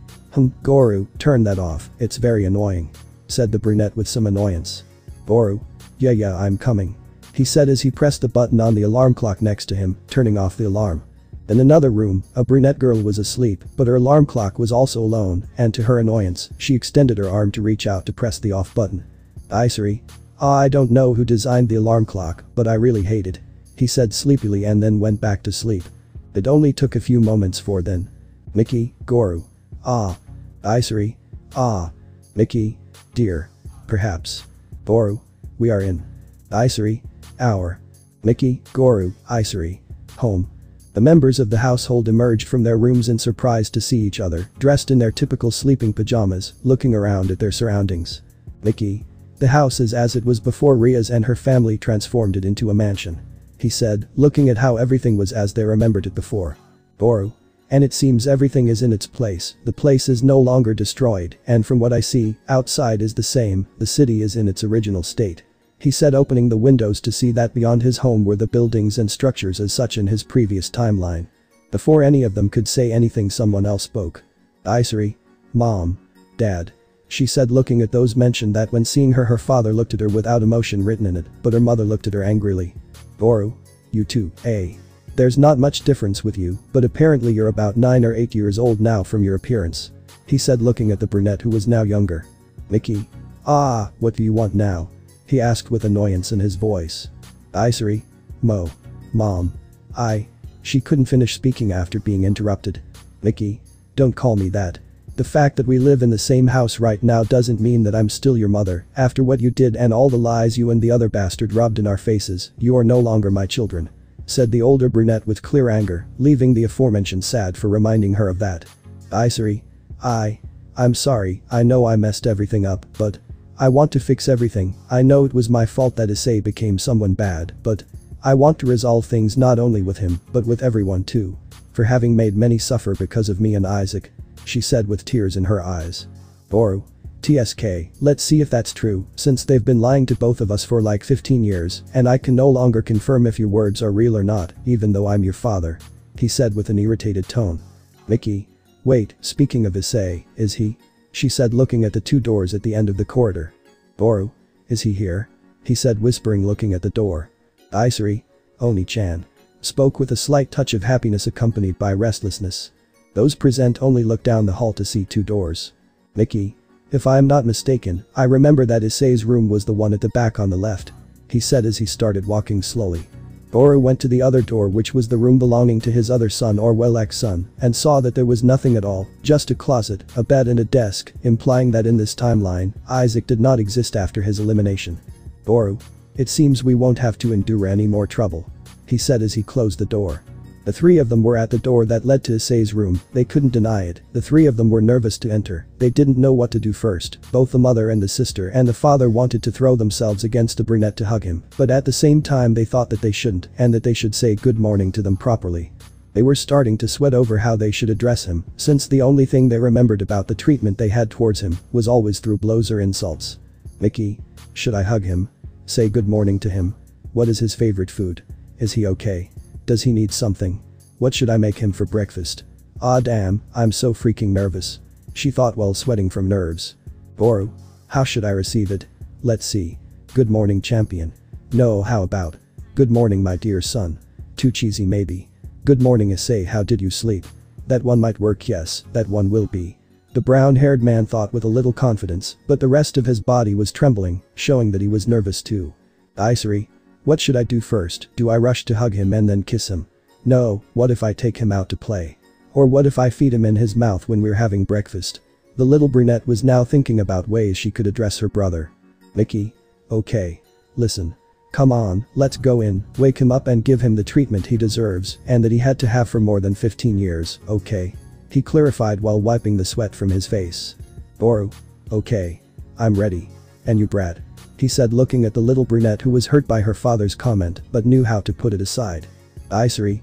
[SPEAKER 1] Garou, turn that off, it's very annoying. Said the brunette with some annoyance. Garou. Yeah, I'm coming. He said as he pressed the button on the alarm clock next to him, turning off the alarm. In another room, a brunette girl was asleep, but her alarm clock was also alone, and to her annoyance, she extended her arm to reach out to press the off button. Isary. I don't know who designed the alarm clock, but I really hate it. He said sleepily and then went back to sleep. It only took a few moments for then. Mickey, Garou. Isary. Mickey. Dear. Perhaps. Garou. We are in. Isary. Our. Mickey, Garou, Isary. Home. The members of the household emerged from their rooms in surprise to see each other, dressed in their typical sleeping pajamas, looking around at their surroundings. Mickey. The house is as it was before Rias and her family transformed it into a mansion. He said, looking at how everything was as they remembered it before. Garou. And it seems everything is in its place, the place is no longer destroyed, and from what I see, outside is the same, the city is in its original state. He said opening the windows to see that beyond his home were the buildings and structures as such in his previous timeline. Before any of them could say anything someone else spoke. Isary. Mom. Dad. She said looking at those mentioned that when seeing her father looked at her without emotion written in it, but her mother looked at her angrily. Garou. You too, eh? There's not much difference with you, but apparently you're about 9 or 8 years old now from your appearance. He said looking at the brunette who was now younger. Mickey. What do you want now? He asked with annoyance in his voice. Isary. Mom. She couldn't finish speaking after being interrupted. Mickey. Don't call me that. The fact that we live in the same house right now doesn't mean that I'm still your mother, after what you did and all the lies you and the other bastard rubbed in our faces, you are no longer my children. Said the older brunette with clear anger, leaving the aforementioned sad for reminding her of that. Isary. I'm sorry, I know I messed everything up, but I want to fix everything. I know it was my fault that Issei became someone bad, but I want to resolve things not only with him, but with everyone too. For having made many suffer because of me and Isaac. She said with tears in her eyes. Garou. TSK, let's see if that's true, since they've been lying to both of us for like 15 years, and I can no longer confirm if your words are real or not, even though I'm your father. He said with an irritated tone. Mickey. Wait, speaking of Issei, is he? She said looking at the 2 doors at the end of the corridor. Garou. Is he here? He said, whispering, looking at the door. Isary, Oni-chan. Spoke with a slight touch of happiness accompanied by restlessness. Those present only looked down the hall to see 2 doors. Mickey. If I am not mistaken, I remember that Issei's room was the one at the back on the left. He said as he started walking slowly. Garou went to the other door, which was the room belonging to his other son, or well, ex-son, and saw that there was nothing at all, just a closet, a bed and a desk, implying that in this timeline, Isaac did not exist after his elimination. Garou. It seems we won't have to endure any more trouble. He said as he closed the door. The 3 of them were at the door that led to Issei's room. They couldn't deny it. The 3 of them were nervous to enter. They didn't know what to do first. Both the mother and the sister and the father wanted to throw themselves against the brunette to hug him, but at the same time they thought that they shouldn't and that they should say good morning to them properly. They were starting to sweat over how they should address him, since the only thing they remembered about the treatment they had towards him was always through blows or insults. Mickey. Should I hug him? Say good morning to him? What is his favorite food? Is he okay? Does he need something? What should I make him for breakfast? Ah damn, I'm so freaking nervous. She thought while sweating from nerves. Garou. How should I receive it? Let's see. Good morning, champion. No, how about? Good morning, my dear son. Too cheesy maybe. Good morning, Issei, how did you sleep? That one might work, yes, that one will be. The brown-haired man thought with a little confidence, but the rest of his body was trembling, showing that he was nervous too. Isary. What should I do first? Do I rush to hug him and then kiss him? No, what if I take him out to play? Or what if I feed him in his mouth when we're having breakfast? The little brunette was now thinking about ways she could address her brother. Mickey. Okay. Listen. Come on, let's go in, wake him up and give him the treatment he deserves and that he had to have for more than 15 years, okay? He clarified while wiping the sweat from his face. Garou. Okay. I'm ready. And you, brat? He said, looking at the little brunette who was hurt by her father's comment but knew how to put it aside. Isary.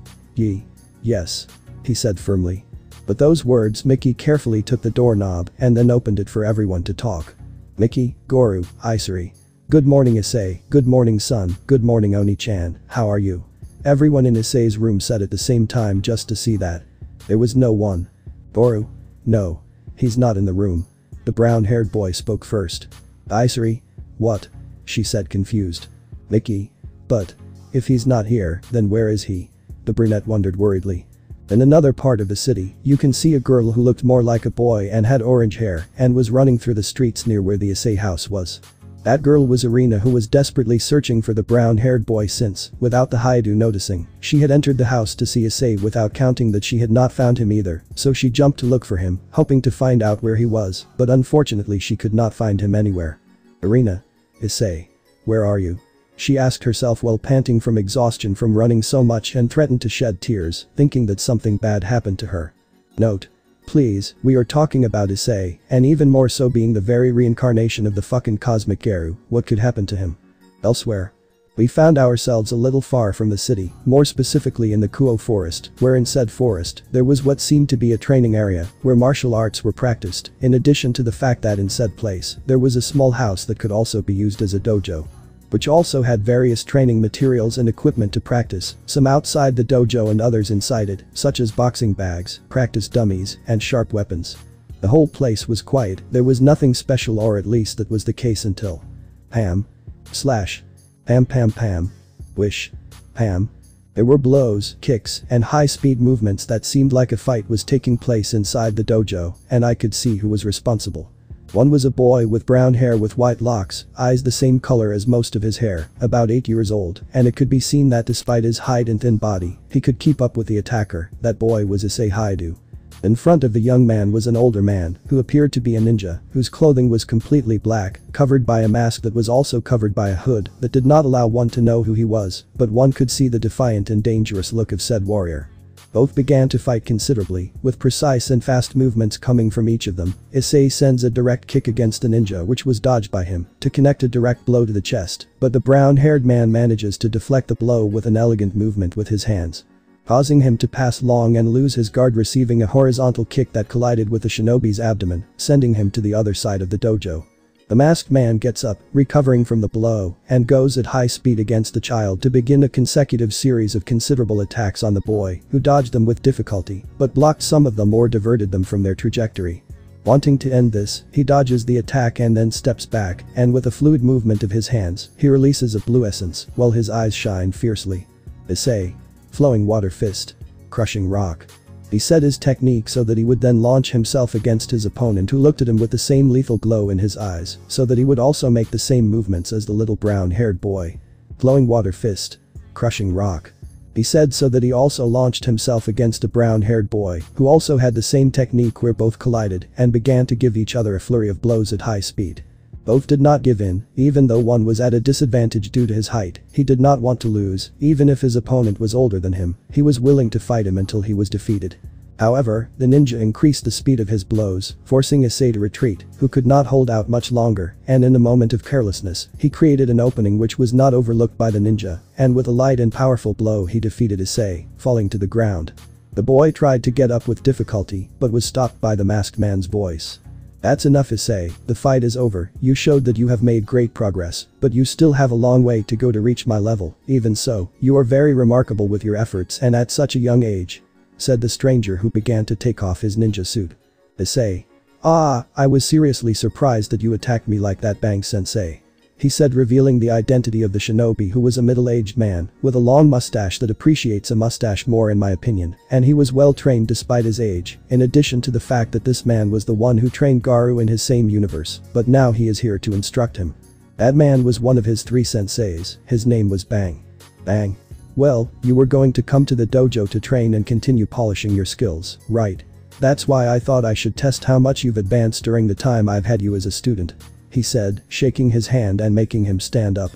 [SPEAKER 1] Yes. He said firmly. But those words, Mickey carefully took the doorknob and then opened it for everyone to talk. Mickey, Garou, Isary. Good morning, Issei. Good morning, son. Good morning, Oni-chan. How are you? Everyone in Issei's room said at the same time just to see that. There was no one. Garou. No. He's not in the room. The brown-haired boy spoke first. Isary. What? She said, confused. Mickey. But. If he's not here, then where is he? The brunette wondered worriedly. In another part of the city, you can see a girl who looked more like a boy and had orange hair and was running through the streets near where the Issei house was. That girl was Irina, who was desperately searching for the brown-haired boy since, without the Hyoudou noticing, she had entered the house to see Issei without counting that she had not found him either, so she jumped to look for him, hoping to find out where he was, but unfortunately she could not find him anywhere. Irina. Issei. Where are you? She asked herself while panting from exhaustion from running so much and threatened to shed tears, thinking that something bad happened to her. Note. Please, we are talking about Issei, and even more so being the very reincarnation of the fucking cosmic Garou. What could happen to him? Elsewhere. We found ourselves a little far from the city, more specifically in the Kuo forest, where in said forest, there was what seemed to be a training area, where martial arts were practiced, in addition to the fact that in said place, there was a small house that could also be used as a dojo, which also had various training materials and equipment to practice, some outside the dojo and others inside it, such as boxing bags, practice dummies, and sharp weapons. The whole place was quiet, there was nothing special, or at least that was the case until Pam. Slash. Pam pam pam. Wish. Pam. There were blows, kicks, and high-speed movements that seemed like a fight was taking place inside the dojo, and I could see who was responsible. One was a boy with brown hair with white locks, eyes the same color as most of his hair, about 8 years old, and it could be seen that despite his height and thin body, he could keep up with the attacker. That boy was Issei Hyoudou. In front of the young man was an older man, who appeared to be a ninja, whose clothing was completely black, covered by a mask that was also covered by a hood that did not allow one to know who he was, but one could see the defiant and dangerous look of said warrior. Both began to fight considerably, with precise and fast movements coming from each of them. Issei sends a direct kick against the ninja, which was dodged by him, to connect a direct blow to the chest, but the brown-haired man manages to deflect the blow with an elegant movement with his hands, causing him to pass long and lose his guard, receiving a horizontal kick that collided with the shinobi's abdomen, sending him to the other side of the dojo. The masked man gets up, recovering from the blow, and goes at high speed against the child to begin a consecutive series of considerable attacks on the boy, who dodged them with difficulty, but blocked some of them or diverted them from their trajectory. Wanting to end this, he dodges the attack and then steps back, and with a fluid movement of his hands, he releases a blue essence, while his eyes shine fiercely. Issei. Flowing water fist. Crushing rock. He set his technique so that he would then launch himself against his opponent, who looked at him with the same lethal glow in his eyes, so that he would also make the same movements as the little brown-haired boy. Flowing water fist. Crushing rock. He said so that he also launched himself against a brown-haired boy, who also had the same technique, where both collided and began to give each other a flurry of blows at high speed. Both did not give in, even though one was at a disadvantage due to his height. He did not want to lose, even if his opponent was older than him. He was willing to fight him until he was defeated. However, the ninja increased the speed of his blows, forcing Issei to retreat, who could not hold out much longer, and in a moment of carelessness, he created an opening which was not overlooked by the ninja, and with a light and powerful blow he defeated Issei, falling to the ground. The boy tried to get up with difficulty, but was stopped by the masked man's voice. "That's enough, Issei, the fight is over. You showed that you have made great progress, but you still have a long way to go to reach my level. Even so, you are very remarkable with your efforts and at such a young age," said the stranger, who began to take off his ninja suit. Issei. "Ah, I was seriously surprised that you attacked me like that, Bang-sensei," he said, revealing the identity of the shinobi, who was a middle-aged man with a long mustache that appreciates a mustache more in my opinion, and he was well trained despite his age, in addition to the fact that this man was the one who trained Garou in his same universe, but now he is here to instruct him. That man was one of his 3 senseis. His name was Bang. Bang. "Well, you were going to come to the dojo to train and continue polishing your skills, right? That's why I thought I should test how much you've advanced during the time I've had you as a student," he said, shaking his hand and making him stand up.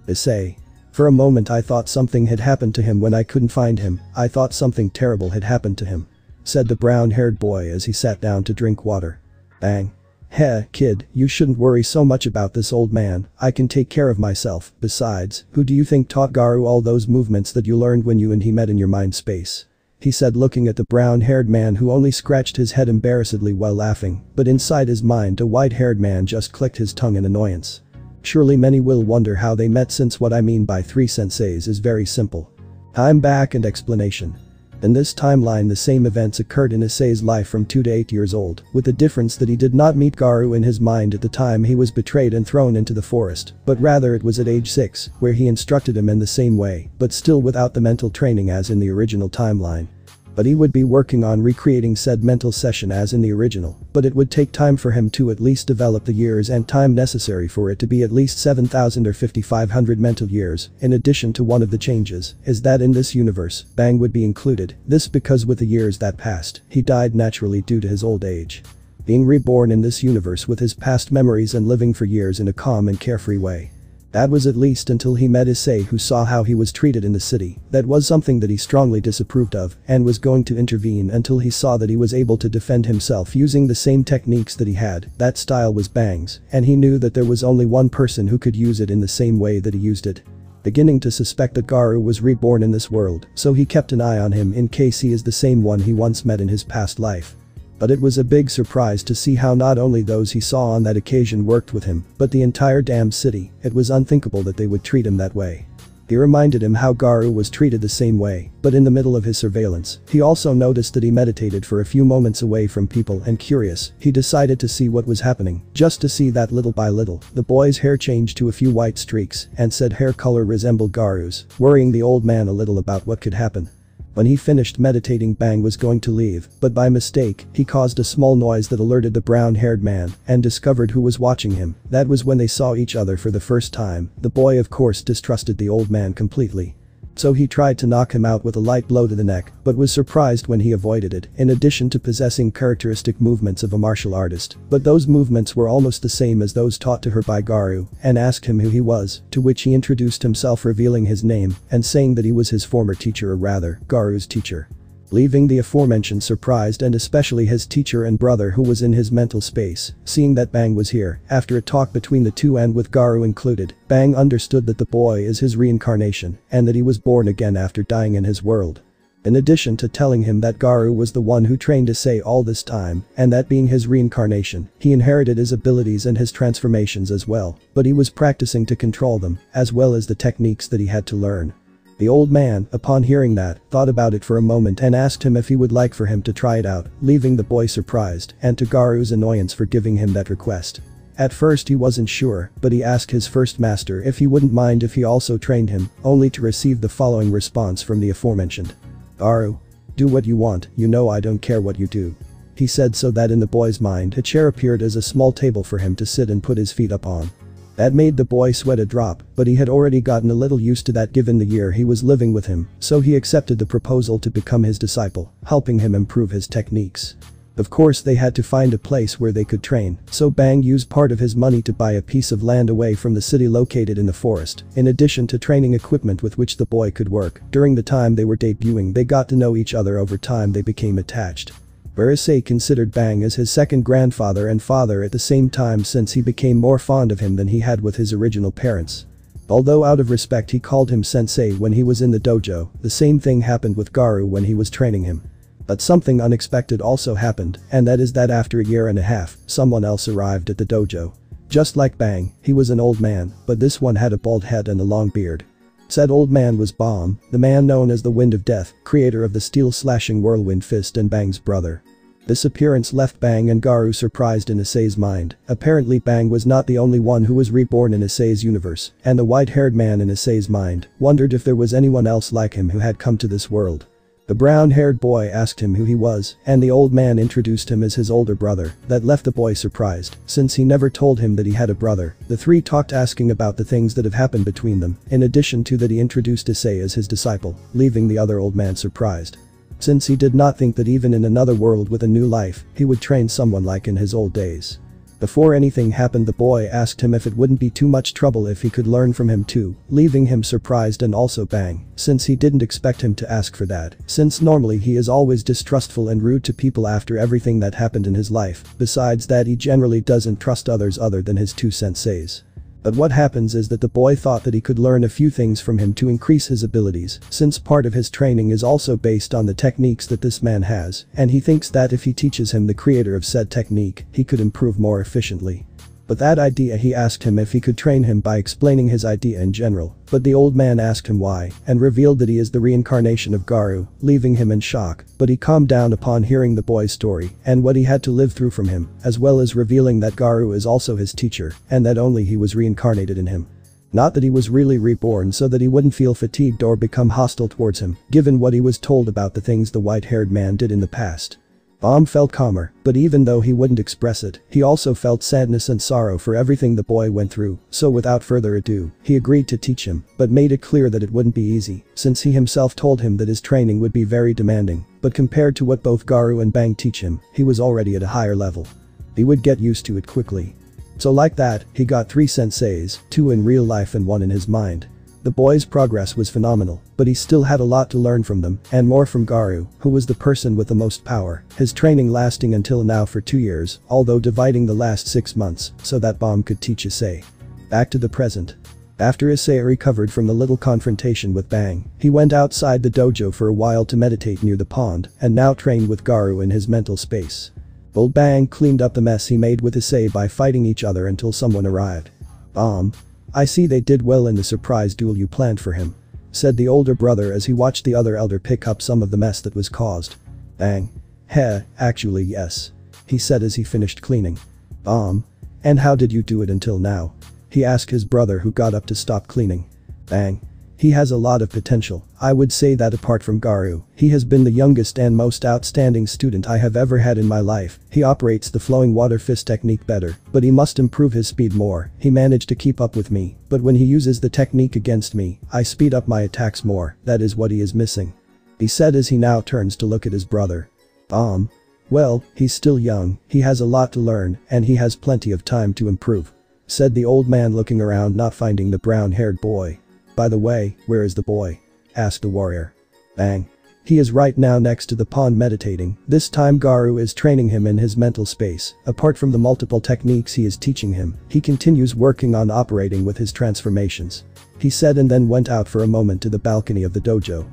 [SPEAKER 1] Issei. "For a moment I thought something had happened to him when I couldn't find him. I thought something terrible had happened to him," said the brown-haired boy as he sat down to drink water. Bang. "Heh, kid, you shouldn't worry so much about this, old man. I can take care of myself. Besides, who do you think taught Garou all those movements that you learned when you and he met in your mind space?" he said, looking at the brown-haired man, who only scratched his head embarrassedly while laughing, but inside his mind a white-haired man just clicked his tongue in annoyance. Surely many will wonder how they met, since what I mean by 3 senseis is very simple. Time back and explanation. In this timeline, the same events occurred in Issei's life from 2 to 8 years old, with the difference that he did not meet Garou in his mind at the time he was betrayed and thrown into the forest, but rather it was at age 6, where he instructed him in the same way, but still without the mental training as in the original timeline. But he would be working on recreating said mental session as in the original, but it would take time for him to at least develop the years and time necessary for it to be at least 7,000 or 5,500 mental years. In addition to, one of the changes is that in this universe, Bang would be included, this because with the years that passed, he died naturally due to his old age. Being reborn in this universe with his past memories and living for years in a calm and carefree way. That was at least until he met Issei, who saw how he was treated in the city. That was something that he strongly disapproved of and was going to intervene until he saw that he was able to defend himself using the same techniques that he had. That style was Bang's, and he knew that there was only one person who could use it in the same way that he used it. Beginning to suspect that Garou was reborn in this world, so he kept an eye on him in case he is the same one he once met in his past life. But it was a big surprise to see how not only those he saw on that occasion worked with him, but the entire damn city. It was unthinkable that they would treat him that way. He reminded him how Garou was treated the same way, but in the middle of his surveillance, he also noticed that he meditated for a few moments away from people, and curious, he decided to see what was happening. Just to see that little by little, the boy's hair changed to a few white streaks, and said hair color resembled Garou's, worrying the old man a little about what could happen. When he finished meditating, Bang was going to leave, but by mistake, he caused a small noise that alerted the brown-haired man and discovered who was watching him. That was when they saw each other for the first time. The boy of course distrusted the old man completely. So he tried to knock him out with a light blow to the neck, but was surprised when he avoided it, in addition to possessing characteristic movements of a martial artist. But those movements were almost the same as those taught to her by Garou, and asked him who he was, to which he introduced himself, revealing his name and saying that he was his former teacher, or rather, Garou's teacher. Leaving the aforementioned surprised, and especially his teacher and brother who was in his mental space, seeing that Bang was here. After a talk between the two and with Garou included, Bang understood that the boy is his reincarnation and that he was born again after dying in his world. In addition to telling him that Garou was the one who trained Issei all this time, and that being his reincarnation, he inherited his abilities and his transformations as well, but he was practicing to control them, as well as the techniques that he had to learn. The old man, upon hearing that, thought about it for a moment and asked him if he would like for him to try it out, leaving the boy surprised and to Garou's annoyance for giving him that request. At first he wasn't sure, but he asked his first master if he wouldn't mind if he also trained him, only to receive the following response from the aforementioned. "Garou, do what you want, you know I don't care what you do." He said so that in the boy's mind a chair appeared as a small table for him to sit and put his feet up on. That made the boy sweat a drop, but he had already gotten a little used to that given the year he was living with him, so he accepted the proposal to become his disciple, helping him improve his techniques. Of course they had to find a place where they could train, so Bang used part of his money to buy a piece of land away from the city located in the forest, in addition to training equipment with which the boy could work. During the time they were debuting they got to know each other. Over time they became attached. Issei considered Bang as his second grandfather and father at the same time since he became more fond of him than he had with his original parents. Although out of respect he called him sensei when he was in the dojo, the same thing happened with Garou when he was training him. But something unexpected also happened, and that is that after a year and a half, someone else arrived at the dojo. Just like Bang, he was an old man, but this one had a bald head and a long beard. Said old man was Bomb, the man known as the Wind of Death, creator of the steel-slashing whirlwind fist and Bang's brother. This appearance left Bang and Garou surprised in Issei's mind. Apparently Bang was not the only one who was reborn in Issei's universe, and the white-haired man in Issei's mind wondered if there was anyone else like him who had come to this world. The brown-haired boy asked him who he was, and the old man introduced him as his older brother. That left the boy surprised, since he never told him that he had a brother. The three talked asking about the things that have happened between them, in addition to that he introduced Issei as his disciple, leaving the other old man surprised. Since he did not think that even in another world with a new life, he would train someone like in his old days. Before anything happened the boy asked him if it wouldn't be too much trouble if he could learn from him too, leaving him surprised and also Bang, since he didn't expect him to ask for that, since normally he is always distrustful and rude to people after everything that happened in his life. Besides that he generally doesn't trust others other than his two senseis. But what happens is that the boy thought that he could learn a few things from him to increase his abilities, since part of his training is also based on the techniques that this man has, and he thinks that if he teaches him the creator of said technique, he could improve more efficiently. But that idea he asked him if he could train him by explaining his idea in general, but the old man asked him why, and revealed that he is the reincarnation of Garou, leaving him in shock, but he calmed down upon hearing the boy's story and what he had to live through from him, as well as revealing that Garou is also his teacher, and that only he was reincarnated in him. Not that he was really reborn so that he wouldn't feel fatigued or become hostile towards him, given what he was told about the things the white-haired man did in the past. Bomb felt calmer, but even though he wouldn't express it, he also felt sadness and sorrow for everything the boy went through, so without further ado, he agreed to teach him, but made it clear that it wouldn't be easy, since he himself told him that his training would be very demanding, but compared to what both Garou and Bang teach him, he was already at a higher level. He would get used to it quickly. So like that, he got 3 senseis, 2 in real life and 1 in his mind. The boy's progress was phenomenal, but he still had a lot to learn from them, and more from Garou, who was the person with the most power, his training lasting until now for 2 years, although dividing the last 6 months, so that Bomb could teach Issei. Back to the present. After Issei recovered from the little confrontation with Bang, he went outside the dojo for a while to meditate near the pond, and now trained with Garou in his mental space. Old Bang cleaned up the mess he made with Issei by fighting each other until someone arrived. Bomb. I see they did well in the surprise duel you planned for him, said the older brother as he watched the other elder pick up some of the mess that was caused. Bang. Heh, actually yes, he said as he finished cleaning. Bomb. And how did you do it until now? He asked his brother who got up to stop cleaning. Bang. He has a lot of potential. I would say that apart from Garou, he has been the youngest and most outstanding student I have ever had in my life. He operates the flowing water fist technique better, but he must improve his speed more. He managed to keep up with me, but when he uses the technique against me, I speed up my attacks more. That is what he is missing, he said as he now turns to look at his brother. Bomb. Well, he's still young, he has a lot to learn, and he has plenty of time to improve, said the old man looking around not finding the brown-haired boy. By the way, where is the boy? Asked the warrior. Bang. He is right now next to the pond meditating. This time Garou is training him in his mental space. Apart from the multiple techniques he is teaching him, he continues working on operating with his transformations, he said and then went out for a moment to the balcony of the dojo.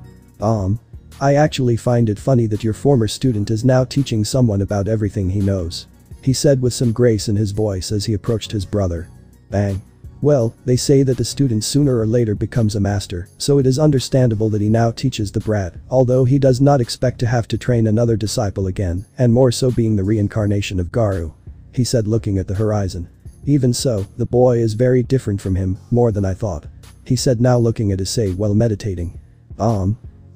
[SPEAKER 1] I actually find it funny that your former student is now teaching someone about everything he knows, he said with some grace in his voice as he approached his brother. Bang. Well, they say that the student sooner or later becomes a master, so it is understandable that he now teaches the brat, although he does not expect to have to train another disciple again, and more so being the reincarnation of Garou. He said looking at the horizon. Even so, the boy is very different from him, more than I thought. He said now looking at Issei while meditating.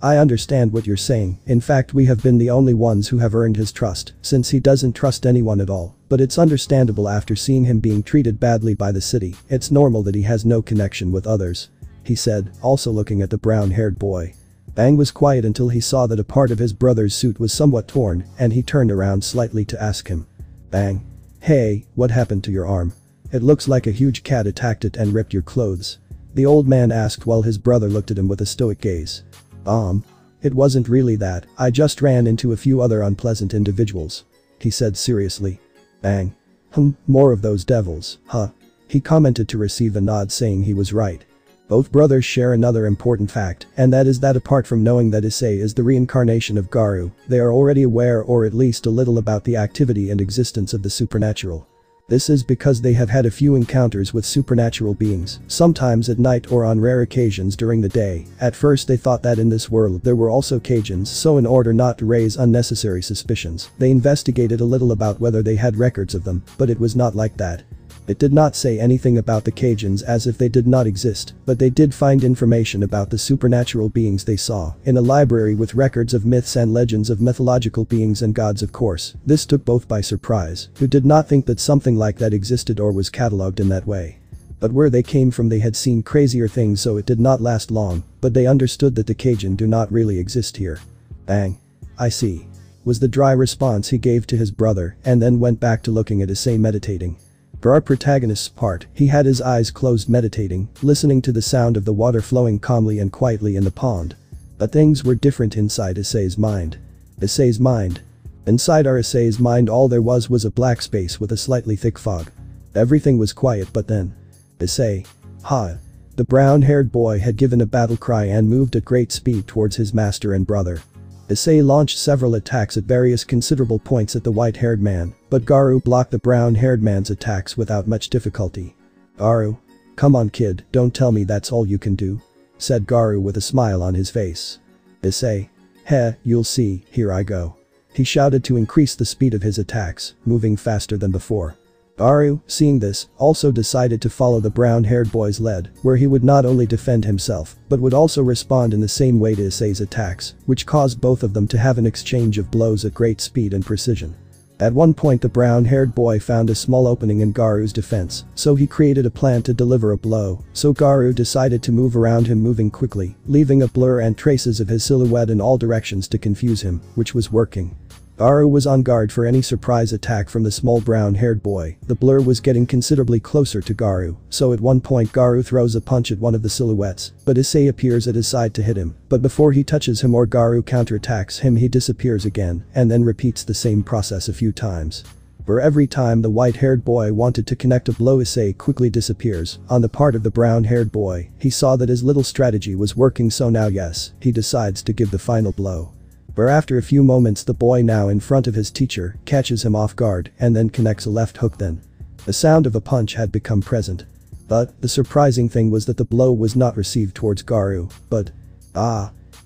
[SPEAKER 1] I understand what you're saying, in fact we have been the only ones who have earned his trust, since he doesn't trust anyone at all, but it's understandable after seeing him being treated badly by the city, it's normal that he has no connection with others. He said, also looking at the brown-haired boy. Bang was quiet until he saw that a part of his brother's suit was somewhat torn, and he turned around slightly to ask him. Bang. Hey, what happened to your arm? It looks like a huge cat attacked it and ripped your clothes. The old man asked while his brother looked at him with a stoic gaze. It wasn't really that, I just ran into a few other unpleasant individuals. He said seriously. Bang. More of those devils, huh? He commented to receive a nod saying he was right. Both brothers share another important fact, and that is that apart from knowing that Issei is the reincarnation of Garou, they are already aware or at least a little about the activity and existence of the supernatural. This is because they have had a few encounters with supernatural beings, sometimes at night or on rare occasions during the day. At first they thought that in this world there were also Cajuns, so in order not to raise unnecessary suspicions, they investigated a little about whether they had records of them, but it was not like that. It did not say anything about the Cajuns as if they did not exist, but they did find information about the supernatural beings they saw in a library with records of myths and legends of mythological beings and gods of course. This took both by surprise, who did not think that something like that existed or was catalogued in that way. But where they came from they had seen crazier things so it did not last long, but they understood that the Cajun do not really exist here. Bang. I see. Was the dry response he gave to his brother and then went back to looking at Issei meditating. For our protagonist's part, he had his eyes closed meditating, listening to the sound of the water flowing calmly and quietly in the pond. But things were different inside Issei's mind. Issei's mind. Inside our Issei's mind all there was a black space with a slightly thick fog. Everything was quiet but then. Issei. Ha. The brown-haired boy had given a battle cry and moved at great speed towards his master and brother. Issei launched several attacks at various considerable points at the white-haired man, but Garou blocked the brown-haired man's attacks without much difficulty. Garou. Come on kid, don't tell me that's all you can do. Said Garou with a smile on his face. Issei. Heh, you'll see, here I go. He shouted to increase the speed of his attacks, moving faster than before. Garou, seeing this, also decided to follow the brown-haired boy's lead, where he would not only defend himself, but would also respond in the same way to Issei's attacks, which caused both of them to have an exchange of blows at great speed and precision. At one point the brown-haired boy found a small opening in Garou's defense, so he created a plan to deliver a blow, so Garou decided to move around him moving quickly, leaving a blur and traces of his silhouette in all directions to confuse him, which was working. Garou was on guard for any surprise attack from the small brown-haired boy. The blur was getting considerably closer to Garou, so at one point Garou throws a punch at one of the silhouettes, but Issei appears at his side to hit him, but before he touches him or Garou counterattacks him he disappears again, and then repeats the same process a few times. For every time the white-haired boy wanted to connect a blow Issei quickly disappears. On the part of the brown-haired boy, he saw that his little strategy was working so now yes, he decides to give the final blow. Where after a few moments the boy now in front of his teacher catches him off guard and then connects a left hook then. The sound of a punch had become present. But the surprising thing was that the blow was not received towards Garou, but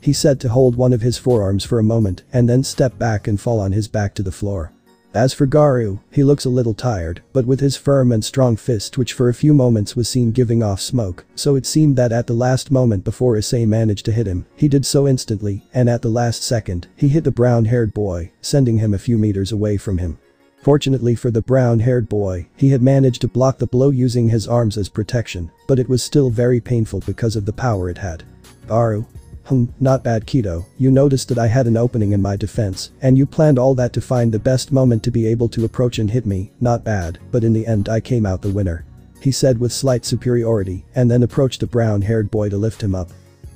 [SPEAKER 1] he said to hold one of his forearms for a moment and then step back and fall on his back to the floor. As for Garou, he looks a little tired, but with his firm and strong fist which for a few moments was seen giving off smoke, so it seemed that at the last moment before Issei managed to hit him, he did so instantly, and at the last second, he hit the brown-haired boy, sending him a few meters away from him. Fortunately for the brown-haired boy, he had managed to block the blow using his arms as protection, but it was still very painful because of the power it had. Garou. Not bad kiddo, you noticed that I had an opening in my defense, and you planned all that to find the best moment to be able to approach and hit me, not bad, but in the end I came out the winner. He said with slight superiority, and then approached the brown-haired boy to lift him up.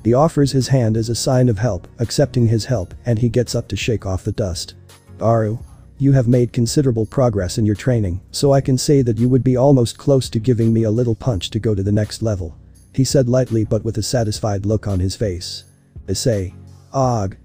[SPEAKER 1] He offers his hand as a sign of help, accepting his help, and he gets up to shake off the dust. Garou. You have made considerable progress in your training, so I can say that you would be almost close to giving me a little punch to go to the next level. He said lightly but with a satisfied look on his face. Issei.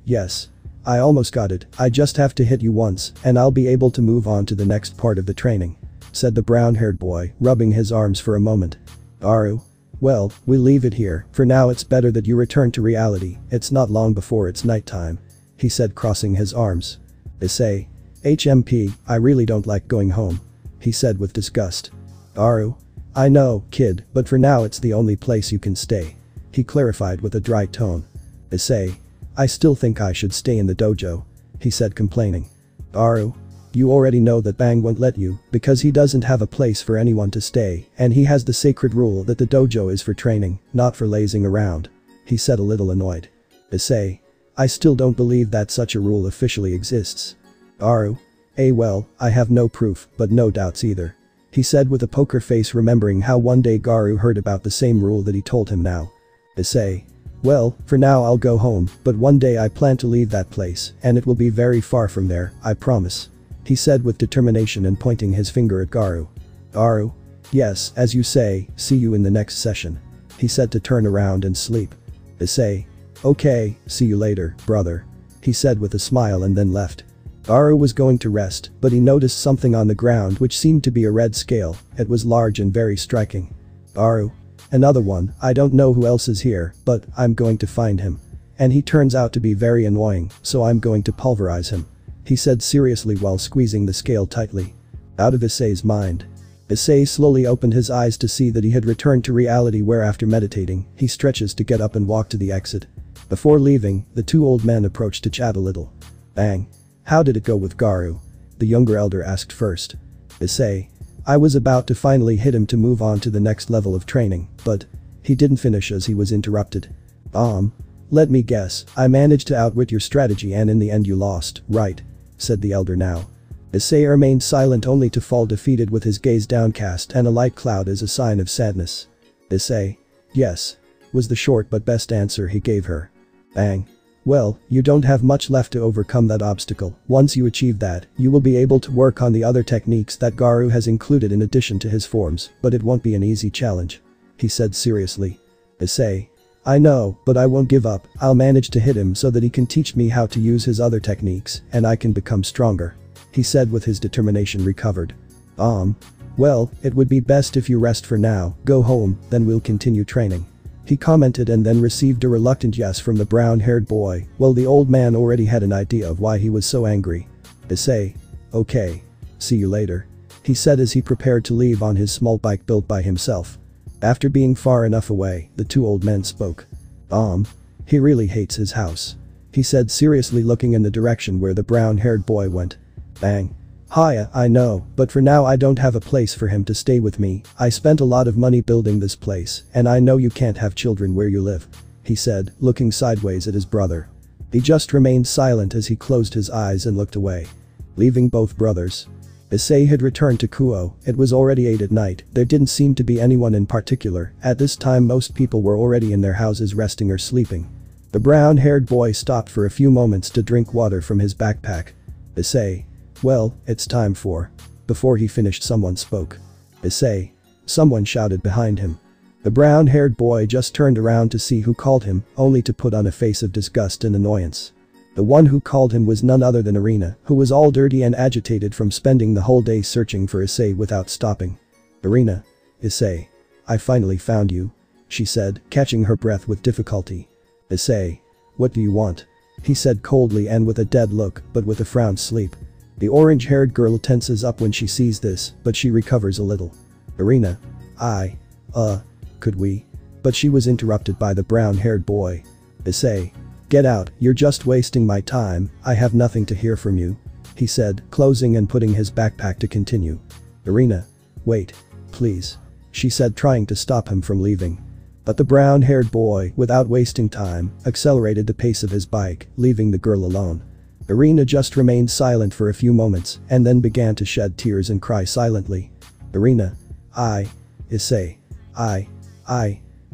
[SPEAKER 1] Yes. I almost got it, I just have to hit you once, and I'll be able to move on to the next part of the training. Said the brown-haired boy, rubbing his arms for a moment. Garou? Well, we'll leave it here, for now it's better that you return to reality, it's not long before it's nighttime. He said, crossing his arms. Issei. HMP, I really don't like going home. He said with disgust. Garou? I know, kid, but for now it's the only place you can stay. He clarified with a dry tone. Issei. I still think I should stay in the dojo. He said, complaining. Garou? You already know that Bang won't let you because he doesn't have a place for anyone to stay and he has the sacred rule that the dojo is for training, not for lazing around. He said, a little annoyed. Issei. I still don't believe that such a rule officially exists. Garou? Well, I have no proof but no doubts either. He said with a poker face, remembering how one day Garou heard about the same rule that he told him now. Issei. Well, for now I'll go home, but one day I plan to leave that place and it will be very far from there, I promise. He said with determination and pointing his finger at Garou. Garou? Yes, as you say, see you in the next session. He said to turn around and sleep. Issei. Okay, see you later, brother. He said with a smile and then left. Garou was going to rest, but he noticed something on the ground which seemed to be a red scale. It was large and very striking. Garou? Another one, I don't know who else is here, but I'm going to find him. And he turns out to be very annoying, so I'm going to pulverize him. He said seriously while squeezing the scale tightly. Out of Issei's mind. Issei slowly opened his eyes to see that he had returned to reality, where after meditating, he stretches to get up and walk to the exit. Before leaving, the two old men approached to chat a little. Bang. How did it go with Garou? The younger elder asked first. Issei. I was about to finally hit him to move on to the next level of training, but he didn't finish as he was interrupted. Let me guess, I managed to outwit your strategy and in the end you lost, right? Said the elder now. Issei remained silent, only to fall defeated with his gaze downcast and a light cloud as a sign of sadness. Issei. Yes. Was the short but best answer he gave her. Bang. Well, you don't have much left to overcome that obstacle. Once you achieve that, you will be able to work on the other techniques that Garou has included in addition to his forms, but it won't be an easy challenge. He said seriously. Issei. I know, but I won't give up. I'll manage to hit him so that he can teach me how to use his other techniques and I can become stronger. He said with his determination recovered. Well, it would be best if you rest for now, go home, then we'll continue training. He commented and then received a reluctant yes from the brown-haired boy, while the old man already had an idea of why he was so angry. Issei. Okay. See you later. He said as he prepared to leave on his small bike built by himself. After being far enough away, the two old men spoke. He really hates his house. He said seriously, looking in the direction where the brown-haired boy went. Bang. Hiya, I know, but for now I don't have a place for him to stay with me. I spent a lot of money building this place, and I know you can't have children where you live. He said, looking sideways at his brother. He just remained silent as he closed his eyes and looked away. Leaving both brothers. Issei had returned to Kuo. It was already 8 at night. There didn't seem to be anyone in particular. At this time most people were already in their houses resting or sleeping. The brown-haired boy stopped for a few moments to drink water from his backpack. Issei. Well, it's time for. Before he finished, someone spoke. Issei. Someone shouted behind him. The brown-haired boy just turned around to see who called him, only to put on a face of disgust and annoyance. The one who called him was none other than Irina, who was all dirty and agitated from spending the whole day searching for Issei without stopping. Irina. Issei. I finally found you. She said, catching her breath with difficulty. Issei. What do you want? He said coldly and with a dead look, but with a frown. Sleep. The orange-haired girl tenses up when she sees this, but she recovers a little. Irina. Could we? But she was interrupted by the brown-haired boy. Issei. Get out, you're just wasting my time, I have nothing to hear from you. He said, closing and putting his backpack to continue. Irina. Wait. Please. She said, trying to stop him from leaving. But the brown-haired boy, without wasting time, accelerated the pace of his bike, leaving the girl alone. Irina just remained silent for a few moments and then began to shed tears and cry silently. Irina. Issei.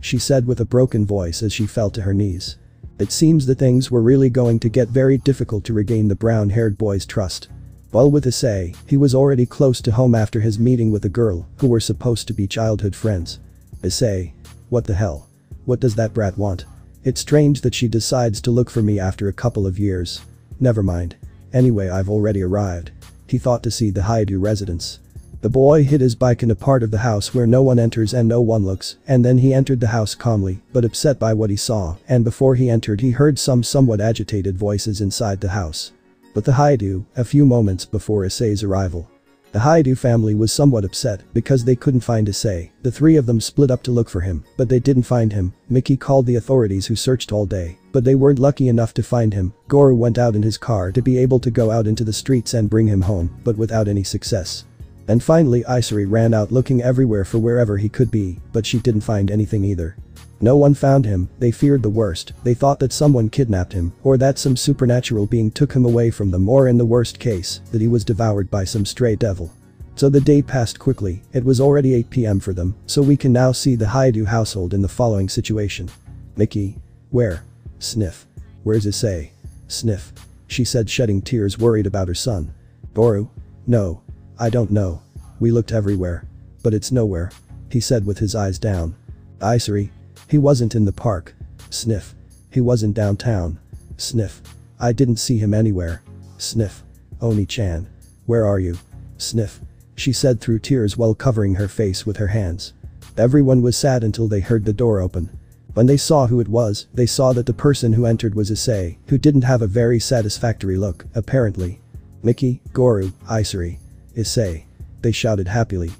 [SPEAKER 1] She said with a broken voice as she fell to her knees. It seems that things were really going to get very difficult to regain the brown-haired boy's trust. While with Issei, he was already close to home after his meeting with the girl, who were supposed to be childhood friends. Issei. What the hell? What does that brat want? It's strange that she decides to look for me after a couple of years. Never mind. Anyway, I've already arrived. He thought to see the Hyoudou residence. The boy hid his bike in a part of the house where no one enters and no one looks, and then he entered the house calmly, but upset by what he saw, and before he entered he heard some somewhat agitated voices inside the house. But the Hyoudou, a few moments before Issei's arrival. The Hyoudou family was somewhat upset because they couldn't find Issei. The three of them split up to look for him, but they didn't find him. Mickey called the authorities who searched all day, but they weren't lucky enough to find him. Garou went out in his car to be able to go out into the streets and bring him home, but without any success. And finally Isary ran out looking everywhere for wherever he could be, but she didn't find anything either. No one found him. They feared the worst. They thought that someone kidnapped him, or that some supernatural being took him away from them, or in the worst case, that he was devoured by some stray devil. So the day passed quickly. It was already 8 p.m. for them, so we can now see the Hyoudou household in the following situation. Mickey. Where? Sniff. Where's Issei? Sniff. She said, shedding tears, worried about her son. Garou. No. I don't know. We looked everywhere. But it's nowhere. He said with his eyes down. Isary. He wasn't in the park. Sniff. He wasn't downtown. Sniff. I didn't see him anywhere. Sniff. Oni-chan. Where are you? Sniff. She said through tears while covering her face with her hands. Everyone was sad until they heard the door open. When they saw who it was, they saw that the person who entered was Issei, who didn't have a very satisfactory look, apparently. Mickey, Garou, Isary. Issei. They shouted happily.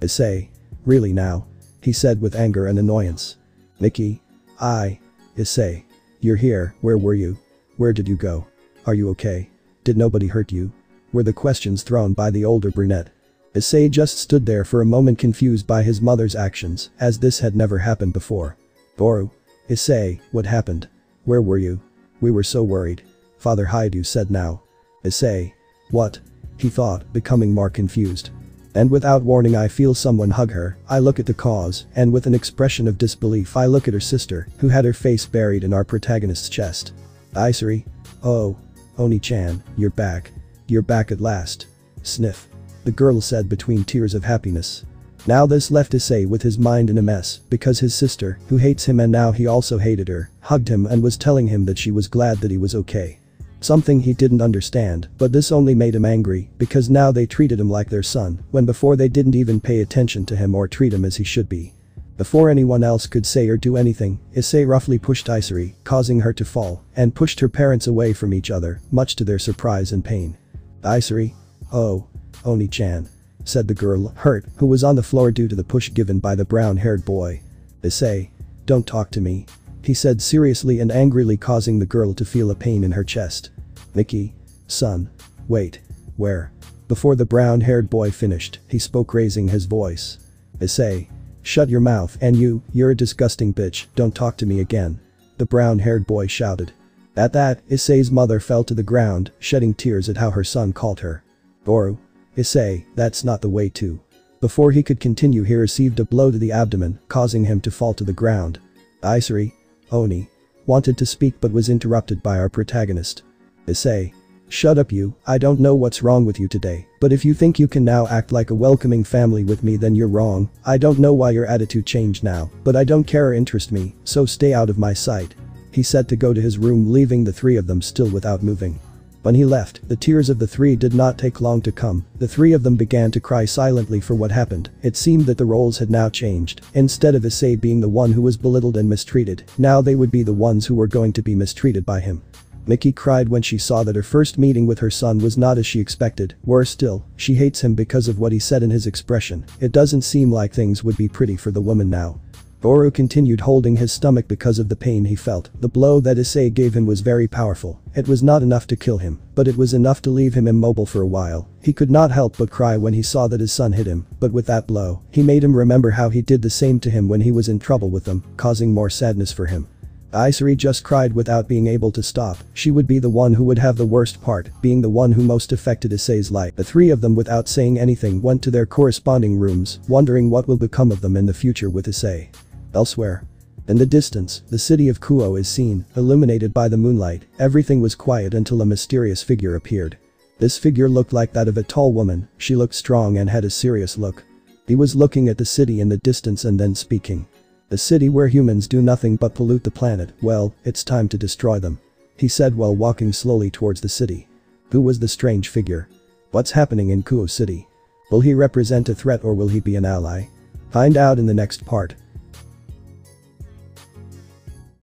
[SPEAKER 1] Issei. Really now? He said with anger and annoyance. Mickey. Issei. You're here, where were you? Where did you go? Are you okay? Did nobody hurt you? Were the questions thrown by the older brunette. Issei just stood there for a moment, confused by his mother's actions, as this had never happened before. Garou. Issei, what happened? Where were you? We were so worried. Father Hyoudou said now. Issei. What? He thought, becoming more confused. And without warning I feel someone hug her. I look at the cause, and with an expression of disbelief I look at her sister, who had her face buried in our protagonist's chest. Isary. Oh. Oni-chan, you're back. You're back at last. Sniff. The girl said between tears of happiness. Now this left Issei with his mind in a mess, because his sister, who hates him and now he also hated her, hugged him and was telling him that she was glad that he was okay. Something he didn't understand, but this only made him angry, because now they treated him like their son, when before they didn't even pay attention to him or treat him as he should be. Before anyone else could say or do anything, Issei roughly pushed Isary, causing her to fall, and pushed her parents away from each other, much to their surprise and pain. Isary. Oh. Oni-chan. Said the girl, hurt, who was on the floor due to the push given by the brown-haired boy. Issei. Don't talk to me. He said seriously and angrily, causing the girl to feel a pain in her chest. Mickey. Son. Wait. Where? Before the brown-haired boy finished, he spoke, raising his voice. Issei. Shut your mouth, and you're a disgusting bitch, don't talk to me again. The brown-haired boy shouted. At that, Issei's mother fell to the ground, shedding tears at how her son called her. Garou. Issei, that's not the way to. Before he could continue, he received a blow to the abdomen, causing him to fall to the ground. Isary. Oni. Wanted to speak but was interrupted by our protagonist. Issei. Shut up you, I don't know what's wrong with you today, but if you think you can now act like a welcoming family with me then you're wrong. I don't know why your attitude changed now, but I don't care or interest me, so stay out of my sight. He said to go to his room, leaving the three of them still without moving. When he left, the tears of the three did not take long to come. The three of them began to cry silently for what happened. It seemed that the roles had now changed. Instead of Issei being the one who was belittled and mistreated, now they would be the ones who were going to be mistreated by him. Mickey cried when she saw that her first meeting with her son was not as she expected. Worse still, she hates him because of what he said in his expression. It doesn't seem like things would be pretty for the woman now. Garou continued holding his stomach because of the pain he felt. The blow that Issei gave him was very powerful. It was not enough to kill him, but it was enough to leave him immobile for a while. He could not help but cry when he saw that his son hit him, but with that blow, he made him remember how he did the same to him when he was in trouble with them, causing more sadness for him. Isary just cried without being able to stop. She would be the one who would have the worst part, being the one who most affected Issei's life. The three of them, without saying anything, went to their corresponding rooms, wondering what will become of them in the future with Issei. Elsewhere. In the distance, the city of Kuo is seen, illuminated by the moonlight. Everything was quiet until a mysterious figure appeared. This figure looked like that of a tall woman. She looked strong and had a serious look. He was looking at the city in the distance and then speaking. The city where humans do nothing but pollute the planet, well, it's time to destroy them. He said while walking slowly towards the city. Who was the strange figure? What's happening in Kuo City? Will he represent a threat or will he be an ally? Find out in the next part.